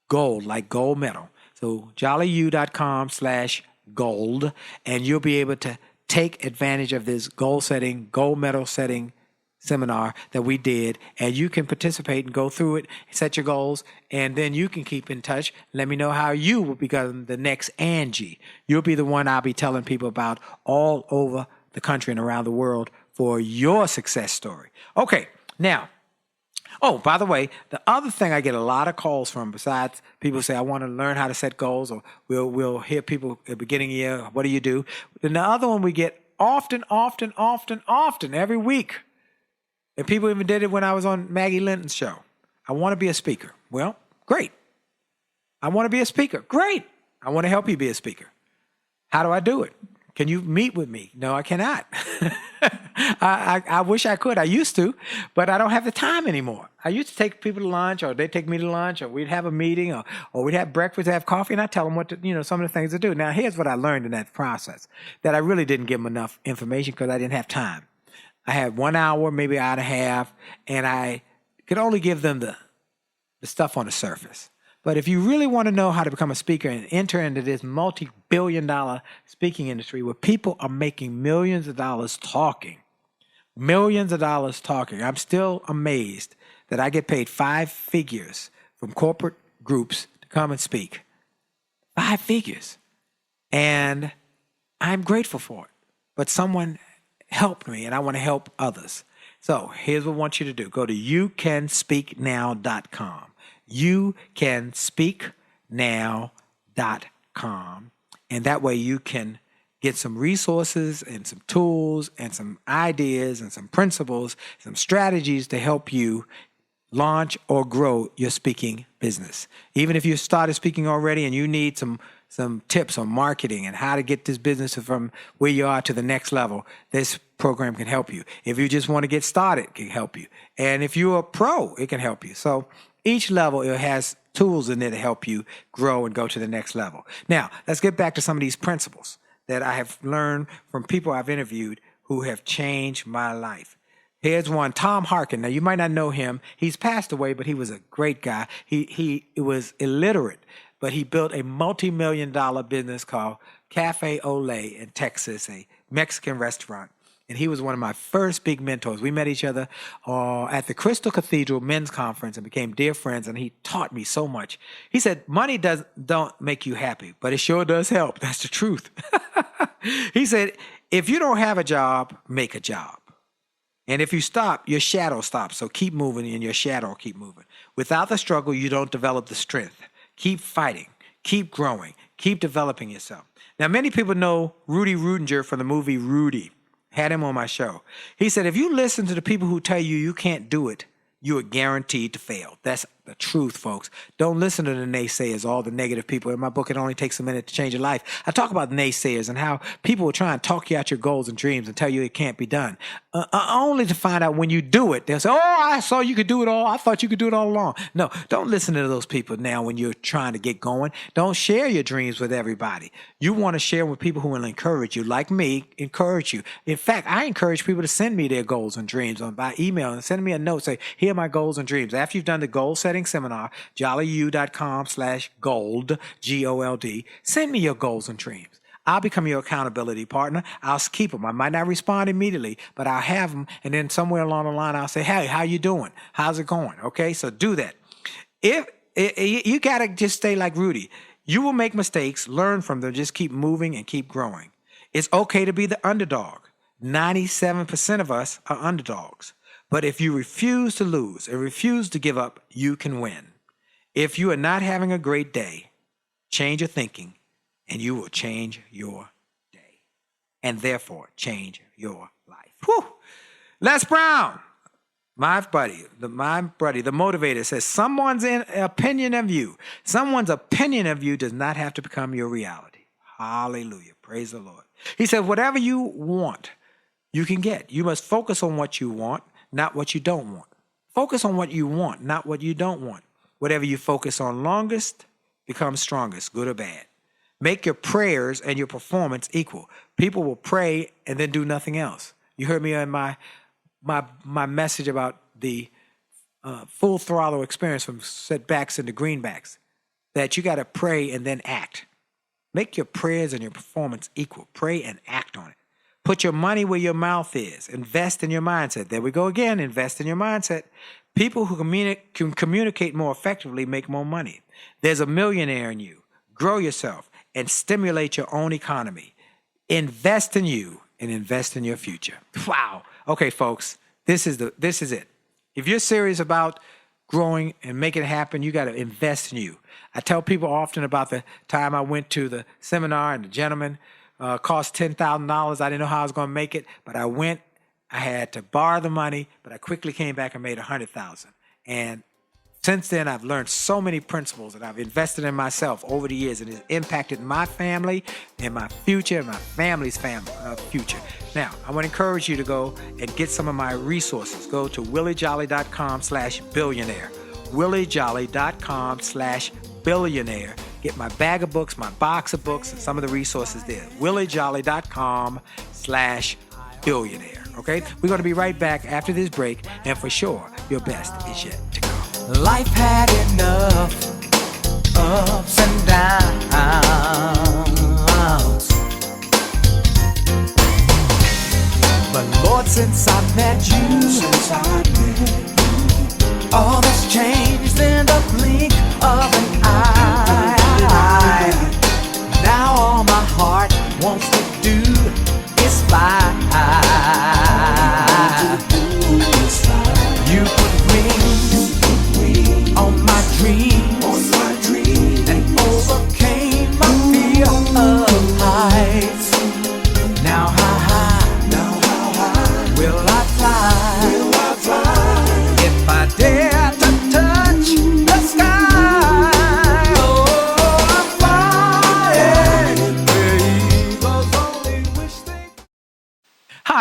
gold, like gold medal. So JolleyU.com/gold, and you'll be able to take advantage of this goal medal setting seminar that we did, and you can participate and go through it, set your goals, and then you can keep in touch. Let me know how you will become the next Angie. You'll be the one I'll be telling people about all over the country and around the world for your success story. Okay, now, oh, by the way, the other thing I get a lot of calls from, besides people say, I want to learn how to set goals, or we'll hear people at the beginning of the year, what do you do? Then the other one we get often, every week. And people even did it when I was on Maggie Linton's show. I want to be a speaker. Well, great. I want to be a speaker. Great. I want to help you be a speaker. How do I do it? Can you meet with me? No, I cannot. I wish I could. I used to, but I don't have the time anymore. I used to take people to lunch, or they'd take me to lunch, or we'd have a meeting, or we'd have breakfast, have coffee, and I tell them what to, some of the things to do. Now, here's what I learned in that process, that I really didn't give them enough information because I didn't have time. I had 1 hour, maybe an hour and a half, and I could only give them the stuff on the surface. But if you really want to know how to become a speaker and enter into this multi-billion-dollar speaking industry where people are making millions of dollars talking, I'm still amazed that I get paid 5 figures from corporate groups to come and speak. 5 figures. And I'm grateful for it. But someone helped me, and I want to help others. So here's what I want you to do. Go to youcanspeaknow.com. youcanspeaknow.com. And that way you can get some resources and some tools and some ideas and some principles, some strategies to help you launch or grow your speaking business. Even if you started speaking already and you need some tips on marketing and how to get this business from where you are to the next level, this program can help you. If you just want to get started, it can help you. And if you're a pro, it can help you. So each level, it has tools in there to help you grow and go to the next level. Now, let's get back to some of these principles that I have learned from people I've interviewed who have changed my life. Here's one, Tom Harkin. Now, you might not know him. He's passed away, but he was a great guy. He was illiterate, but he built a multi-million-dollar business called Cafe Olé in Texas, a Mexican restaurant. And he was one of my first big mentors. We met each other at the Crystal Cathedral Men's Conference and became dear friends, and he taught me so much. He said, money don't make you happy, but it sure does help. That's the truth. He said, if you don't have a job, make a job. And if you stop, your shadow stops. So keep moving and your shadow will keep moving. Without the struggle, you don't develop the strength. Keep fighting. Keep growing. Keep developing yourself. Now, many people know Rudy Rudinger from the movie Rudy. Had him on my show. He said, if you listen to the people who tell you you can't do it, you are guaranteed to fail. That's the truth, folks. Don't listen to the naysayers, all the negative people. In my book, It Only Takes a Minute to Change Your Life, I talk about naysayers and how people will try and talk you out your goals and dreams and tell you it can't be done. Only to find out when you do it, they'll say, oh, I saw you could do it all. I thought you could do it all along. No, don't listen to those people now when you're trying to get going. Don't share your dreams with everybody. You want to share with people who will encourage you, like me, encourage you. In fact, I encourage people to send me their goals and dreams by email and send me a note. Say, here are my goals and dreams. After you've done the goal setting seminar, jollyu.com/gold, GOLD, send me your goals and dreams. I'll become your accountability partner. I'll keep them. I might not respond immediately, but I'll have them. And then somewhere along the line, I'll say, hey, how you doing? How's it going? Okay, so do that. You got to just stay like Rudy. You will make mistakes, learn from them, just keep moving and keep growing. It's okay to be the underdog. 97% of us are underdogs. But if you refuse to lose and refuse to give up, you can win. If you are not having a great day, change your thinking, and you will change your day, and therefore change your life. Whew. Les Brown, my buddy, the motivator, says someone's opinion of you does not have to become your reality. Hallelujah. Praise the Lord. He said, whatever you want, you can get. You must focus on what you want, not what you don't want. Focus on what you want, not what you don't want. Whatever you focus on longest becomes strongest, good or bad. Make your prayers and your performance equal. People will pray and then do nothing else. You heard me in my message about the full throttle experience from setbacks into greenbacks, that you got to pray and then act. Make your prayers and your performance equal. Pray and act on it. Put your money where your mouth is. Invest in your mindset. There we go again. Invest in your mindset. People who can communicate more effectively make more money. There's a millionaire in you. Grow yourself and stimulate your own economy. Invest in you and invest in your future. Wow. Okay, folks, this is it. If you're serious about growing and making it happen, you got to invest in you. I tell people often about the time I went to the seminar and the gentleman cost $10,000. I didn't know how I was going to make it, but I went. I had to borrow the money, but I quickly came back and made $100,000. And since then, I've learned so many principles that I've invested in myself over the years, and it's impacted my family and my future and my family's future. Now, I want to encourage you to go and get some of my resources. Go to williejolly.com/billionaire. williejolly.com/billionaire. Get my bag of books, my box of books, and some of the resources there. williejolly.com/billionaire. Okay? We're going to be right back after this break, and for sure, your best is yet to come. Life had enough ups and downs, but Lord, since I met you, all that's changed in the blink of an eye. Now all my heart wants to do is fly. You put wings on my dreams.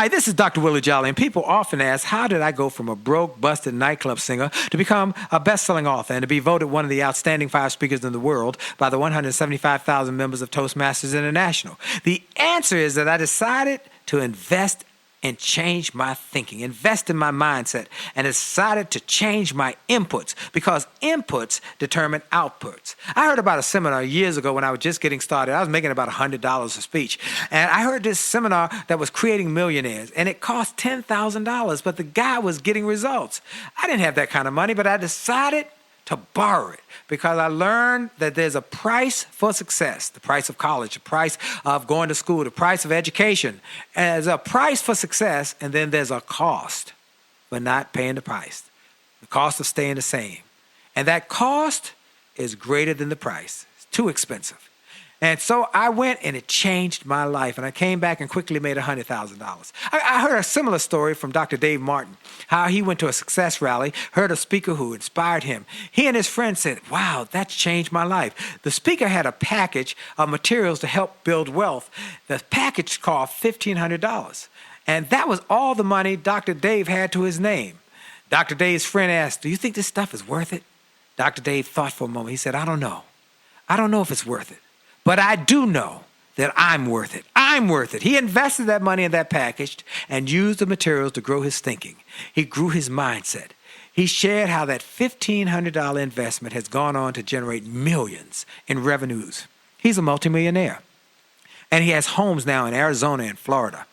Hi, this is Dr. Willie Jolley, and people often ask, how did I go from a broke, busted nightclub singer to become a best-selling author and to be voted one of the outstanding 5 speakers in the world by the 175,000 members of Toastmasters International? The answer is that I decided to invest and change my thinking, invest in my mindset, and decided to change my inputs because inputs determine outputs. I heard about a seminar years ago when I was just getting started. I was making about $100 a speech. And I heard this seminar that was creating millionaires, and it cost $10,000, but the guy was getting results. I didn't have that kind of money, but I decided to borrow it because I learned that there's a price for success, the price of college, the price of going to school, the price of education. And there's a price for success, and then there's a cost for not paying the price, the cost of staying the same. And that cost is greater than the price. It's too expensive. And so I went and it changed my life. And I came back and quickly made $100,000. I heard a similar story from Dr. Dave Martin, how he went to a success rally, heard a speaker who inspired him. He and his friends said, wow, that's changed my life. The speaker had a package of materials to help build wealth. The package cost $1,500. And that was all the money Dr. Dave had to his name. Dr. Dave's friend asked, do you think this stuff is worth it? Dr. Dave thought for a moment. He said, I don't know. I don't know if it's worth it. But I do know that I'm worth it. I'm worth it. He invested that money in that package and used the materials to grow his thinking. He grew his mindset. He shared how that $1,500 investment has gone on to generate millions in revenues. He's a multimillionaire. And he has homes now in Arizona and Florida.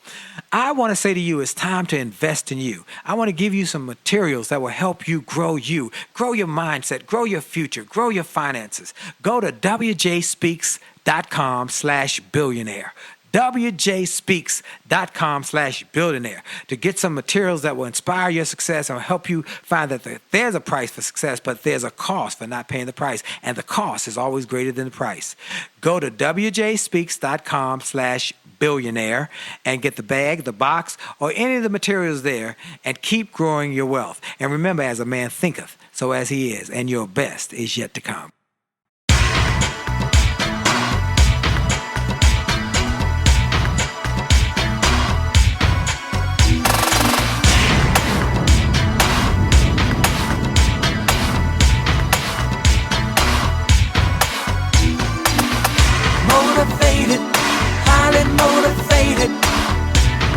I want to say to you, it's time to invest in you. I want to give you some materials that will help you, grow your mindset, grow your future, grow your finances. Go to wjspeaks.com/billionaire. wjspeaks.com/billionaire to get some materials that will inspire your success and will help you find that there's a price for success, but there's a cost for not paying the price. And the cost is always greater than the price. Go to wjspeaks.com/billionaire and get the bag, the box, or any of the materials there and keep growing your wealth. And remember, as a man thinketh, so as he is, and your best is yet to come.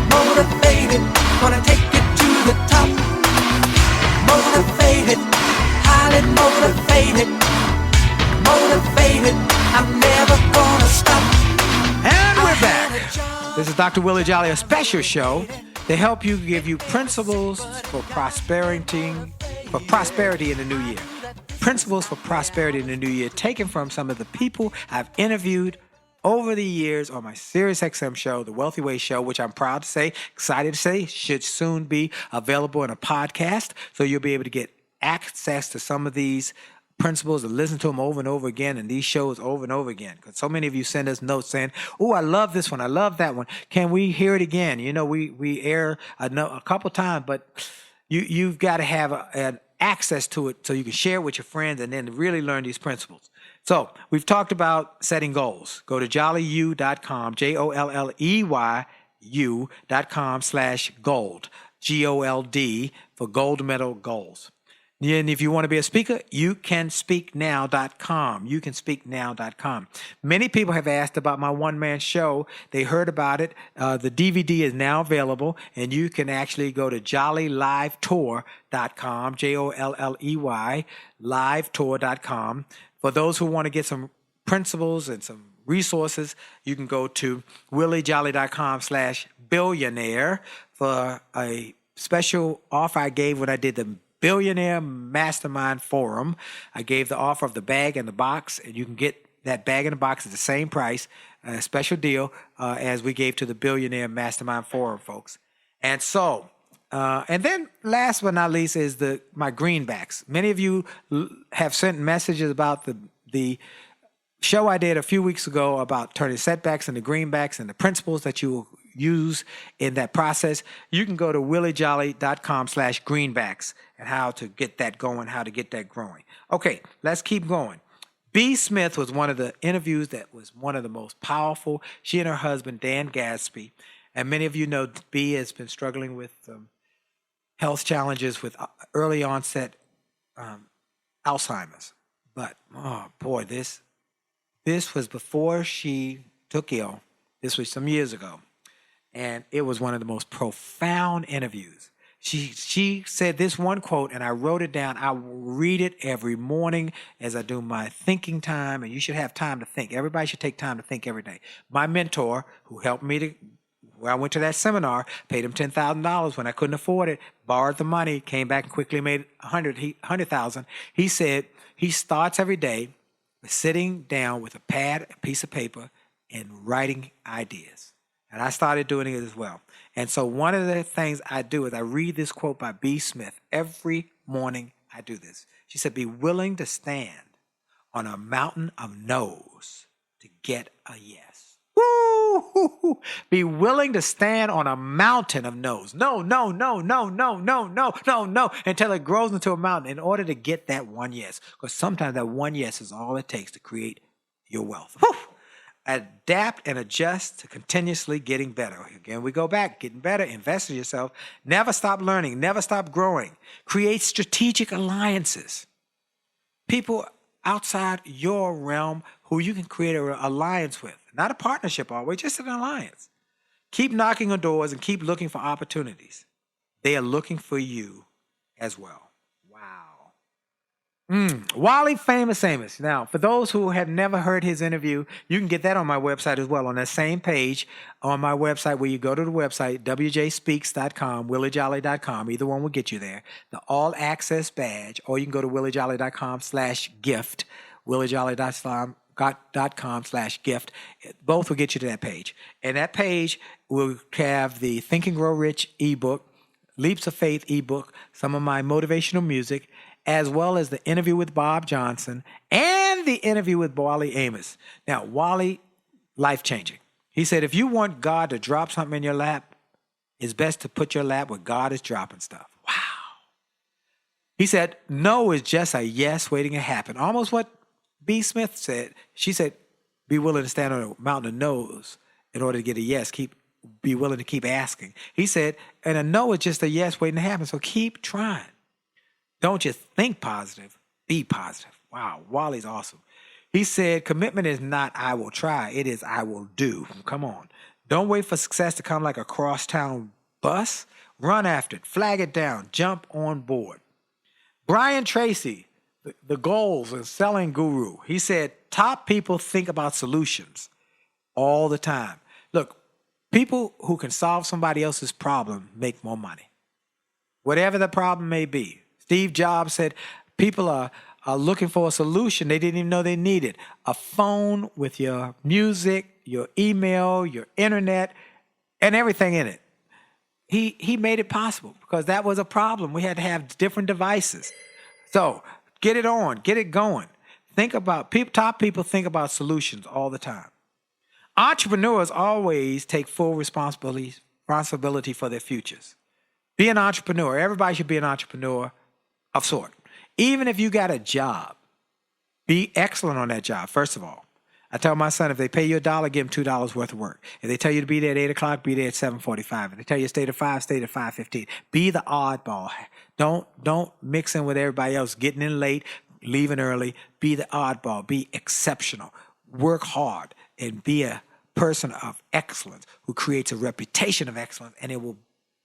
Motivated, gonna take it to the top. Motivated, highly motivated. Motivated, I'm never gonna stop. And we're back. This is Dr. Willie Jolley, a special show to help you, give you principles for prosperity in the new year. Principles for prosperity in the new year, taken from some of the people I've interviewed over the years on my SiriusXM show, the Wealthy Ways show, which I'm proud to say, excited to say, should soon be available in a podcast. So you'll be able to get access to some of these principles and listen to them over and over again and these shows over and over again. Because so many of you send us notes saying, oh, I love this one. I love that one. Can we hear it again? You know, we air a couple times, but you've got to have an access to it so you can share it with your friends and then really learn these principles. So we've talked about setting goals. Go to jolleyu.com, JOLLEYU.com/gold, GOLD for gold medal goals. And if you want to be a speaker, youcanspeaknow.com, youcanspeaknow.com. Many people have asked about my one-man show. They heard about it. The DVD is now available, and you can actually go to jolleylive.tour.com, JOLLEY, livetour.com. For those who want to get some principles and some resources, you can go to williejolley.com/billionaire for a special offer I gave when I did the Billionaire Mastermind Forum. I gave the offer of the bag and the box, and you can get that bag and the box at the same price, a special deal as we gave to the Billionaire Mastermind Forum folks. And so, and then last but not least is my greenbacks. Many of you have sent messages about the show I did a few weeks ago about turning setbacks into greenbacks and the principles that you will use in that process. You can go to williejolley.com/greenbacks and how to get that going, how to get that growing. Okay, let's keep going. B. Smith was one of the interviews that was one of the most powerful. She and her husband, Dan Gadsby, And many of you know B has been struggling with health challenges with early onset Alzheimer's. But, oh boy, this was before she took ill. This was some years ago. And it was one of the most profound interviews. She said this one quote, and I wrote it down. I read it every morning as I do my thinking time, and you should have time to think. Everybody should take time to think every day. My mentor, who helped me where I went to that seminar, paid him $10,000 when I couldn't afford it, borrowed the money, came back and quickly made $100,000. He said he starts every day sitting down with a pad, a piece of paper, and writing ideas. And I started doing it as well. And so one of the things I do is I read this quote by B. Smith. Every morning I do this. She said, be willing to stand on a mountain of no's to get a yes. Woo! Be willing to stand on a mountain of no's. No, no, no, no, no, no, no, no, no, until it grows into a mountain in order to get that one yes. Because sometimes that one yes is all it takes to create your wealth. Woo! Adapt and adjust to continuously getting better. Again, we go back, getting better, invest in yourself. Never stop learning, never stop growing. Create strategic alliances. People outside your realm who you can create an alliance with. Not a partnership always, just an alliance. Keep knocking on doors and keep looking for opportunities. They are looking for you as well. Wow. Wiley Famous Amos. Now, for those who have never heard his interview, you can get that on my website as well, on that same page on my website where you go to the website, wjspeaks.com, williejolly.com. Either one will get you there. The all-access badge, or you can go to williejolly.com/gift, williejolly.com/gift. Both will get you to that page. And that page will have the Think and Grow Rich ebook, Leaps of Faith ebook, some of my motivational music, as well as the interview with Bob Johnson and the interview with Wiley Amos. Now, Wiley, life-changing. He said, if you want God to drop something in your lap, it's best to put your lap where God is dropping stuff. Wow. He said, no is just a yes waiting to happen. Almost what B. Smith said. She said, be willing to stand on a mountain of no's in order to get a yes. Be willing to keep asking. He said, and a no is just a yes waiting to happen, so keep trying. Don't just think positive, be positive. Wow, Wiley's awesome. He said, commitment is not I will try, it is I will do. Come on. Don't wait for success to come like a crosstown bus. Run after it, flag it down, jump on board. Brian Tracy, the goals and selling guru, he said, top people think about solutions all the time. Look, people who can solve somebody else's problem make more money, whatever the problem may be. Steve Jobs said people are looking for a solution they didn't even know they needed. A phone with your music, your email, your internet, and everything in it. He made it possible because that was a problem. We had to have different devices. So get it on, get it going. Think about top people think about solutions all the time. Entrepreneurs always take full responsibility for their futures. Be an entrepreneur. Everybody should be an entrepreneur of sort. Even if you got a job, be excellent on that job, first of all. I tell my son, if they pay you $1, give them $2 worth of work. If they tell you to be there at 8 o'clock, be there at 7:45. If they tell you to stay to 5, stay to 5:15. Be the oddball. Don't mix in with everybody else, getting in late, leaving early. Be the oddball. Be exceptional. Work hard and be a person of excellence who creates a reputation of excellence, and it will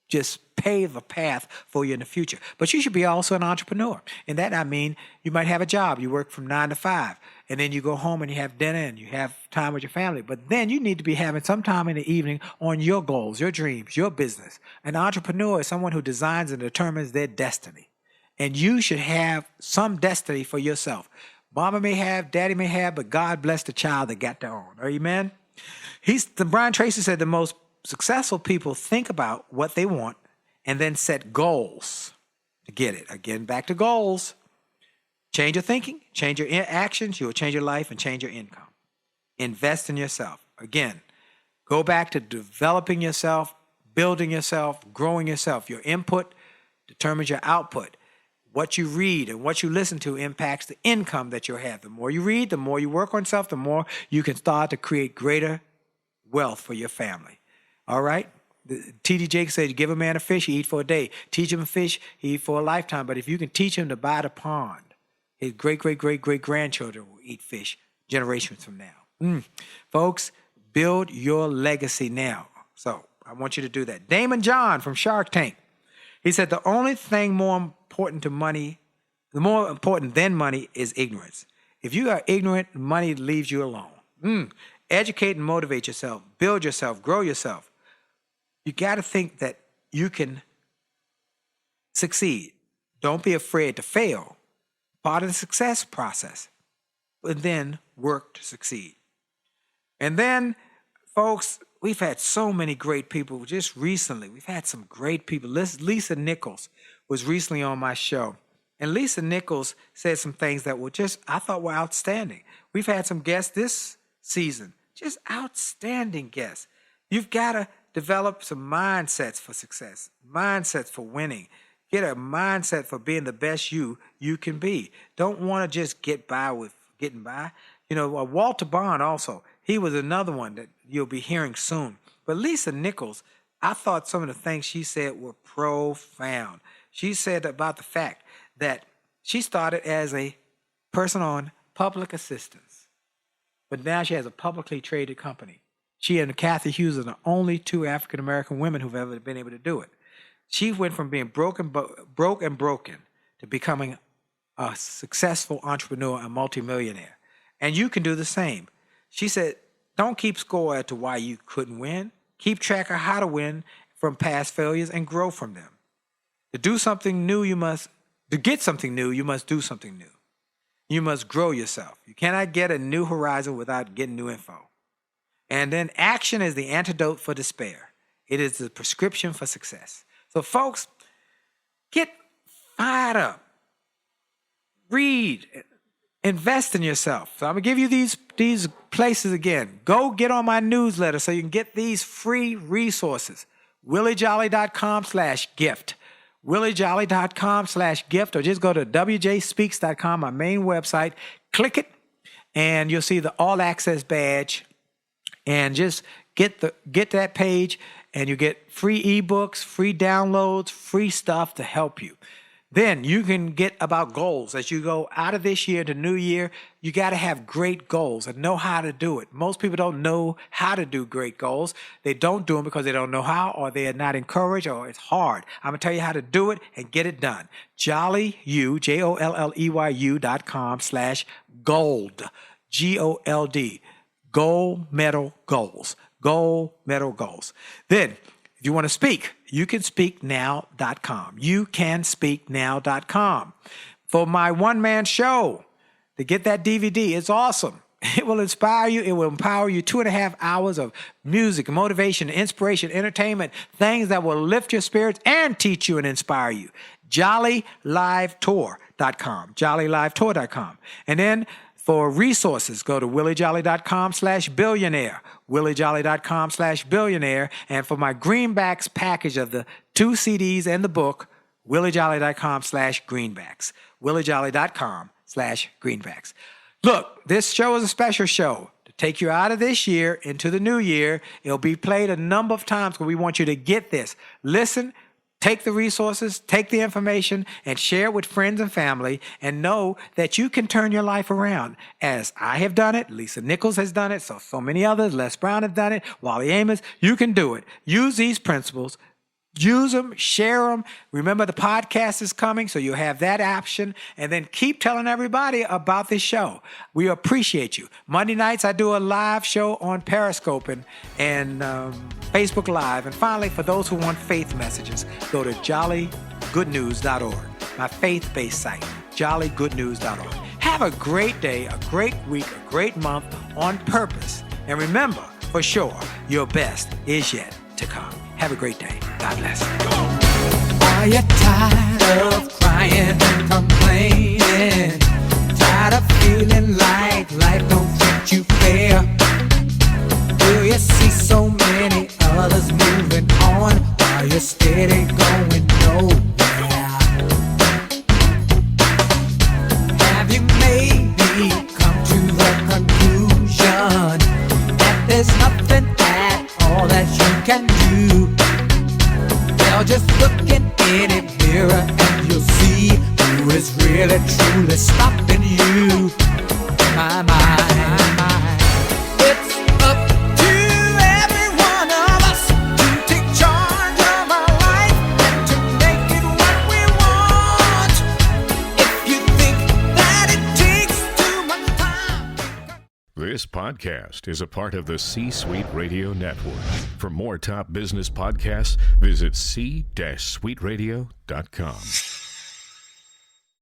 just pave a path for you in the future. But you should be also an entrepreneur. And that, I mean, you might have a job. You work from 9 to 5, and then you go home and you have dinner and you have time with your family. But then you need to be having some time in the evening on your goals, your dreams, your business. An entrepreneur is someone who designs and determines their destiny. And you should have some destiny for yourself. Mama may have, daddy may have, but God bless the child that got their own. Amen? Brian Tracy said the most successful people think about what they want and then set goals to get it. Again, back to goals. Change your thinking, change your actions, you will change your life and change your income. Invest in yourself. Again, go back to developing yourself, building yourself, growing yourself. Your input determines your output. What you read and what you listen to impacts the income that you'll have. The more you read, the more you work on yourself, the more you can start to create greater wealth for your family. All right? T.D. Jakes said, give a man a fish, he eat for a day. Teach him a fish, he eat for a lifetime. But if you can teach him to buy the pond, his great-great-great-great-grandchildren will eat fish generations from now. Folks, build your legacy now. So I want you to do that. Damon John from Shark Tank. He said the only thing more important than money is ignorance. If you are ignorant, money leaves you alone. Educate and motivate yourself. Build yourself. Grow yourself. You got to think that you can succeed. Don't be afraid to fail. Part of the success process. But then work to succeed. And then, folks, we've had so many great people just recently. We've had some great people. Lisa Nichols was recently on my show. And Lisa Nichols said some things that were I thought were outstanding. We've had some guests this season, just outstanding guests. You've got to develop some mindsets for success, mindsets for winning. Get a mindset for being the best you can be. Don't want to just get by with getting by. Walter Bond also, he was another one that you'll be hearing soon. But Lisa Nichols, I thought some of the things she said were profound. She said about the fact that she started as a person on public assistance, but now she has a publicly traded company. She and Kathy Hughes are the only two African-American women who've ever been able to do it. She went from being broke and broken to becoming a successful entrepreneur, a multimillionaire. And you can do the same. She said, don't keep score as to why you couldn't win. Keep track of how to win from past failures and grow from them. To get something new, you must do something new. You must grow yourself. You cannot get a new horizon without getting new info. And then action is the antidote for despair. It is the prescription for success. So folks, get fired up. Read. Invest in yourself. So I'm going to give you these places again. Go get on my newsletter so you can get these free resources. WillieJolley.com/gift. WillieJolley.com/gift, or just go to WJSpeaks.com, my main website. Click it, and you'll see the all access badge. And just get that page, and you get free ebooks, free downloads, free stuff to help you. Then you can get about goals. As you go out of this year to new year, you got to have great goals and know how to do it. Most people don't know how to do great goals. They don't do them because they don't know how, or they are not encouraged, or it's hard. I'm going to tell you how to do it and get it done. JolleyU, JolleyU.com/gold, GOLD, gold medal goals, gold medal goals. Then, if you want to speak, youcanspeaknow.com. Youcanspeaknow.com. For my one-man show, to get that DVD, it's awesome. It will inspire you. It will empower you. 2.5 hours of music, motivation, inspiration, entertainment, things that will lift your spirits and teach you and inspire you. JolleyLiveTour.com. JolleyLiveTour.com. And then for resources, go to WillieJolley.com/billionaire. WillieJolley.com/billionaire. And for my greenbacks package of the 2 CDs and the book, WillieJolley.com/greenbacks. WillieJolley.com/greenbacks. Look, this show is a special show to take you out of this year into the new year. It'll be played a number of times because we want you to get this. Listen. Take the resources, take the information, and share it with friends and family, and know that you can turn your life around. As I have done it, Lisa Nichols has done it, so many others, Les Brown have done it, Wally Amos, you can do it. Use these principles. Use them, share them. Remember, the podcast is coming, so you'll have that option. And then keep telling everybody about this show. We appreciate you. Monday nights, I do a live show on Periscope and Facebook Live. And finally, for those who want faith messages, go to jollygoodnews.org, my faith-based site, jollygoodnews.org. Have a great day, a great week, a great month on purpose. And remember, for sure, your best is yet to come. Have a great day. God bless. Are you tired of crying and complaining? Tired of feeling like life don't treat you fair? Do you see so many others moving on while you're steady going nowhere? Have you maybe come to the conclusion that there's nothing at all that you can do? my mind. It's up to every one of us to take charge of our life and to make it what we want. If you think that it takes too much time. This podcast is a part of the C-Suite Radio Network. For more top business podcasts, visit c-suiteradio.com.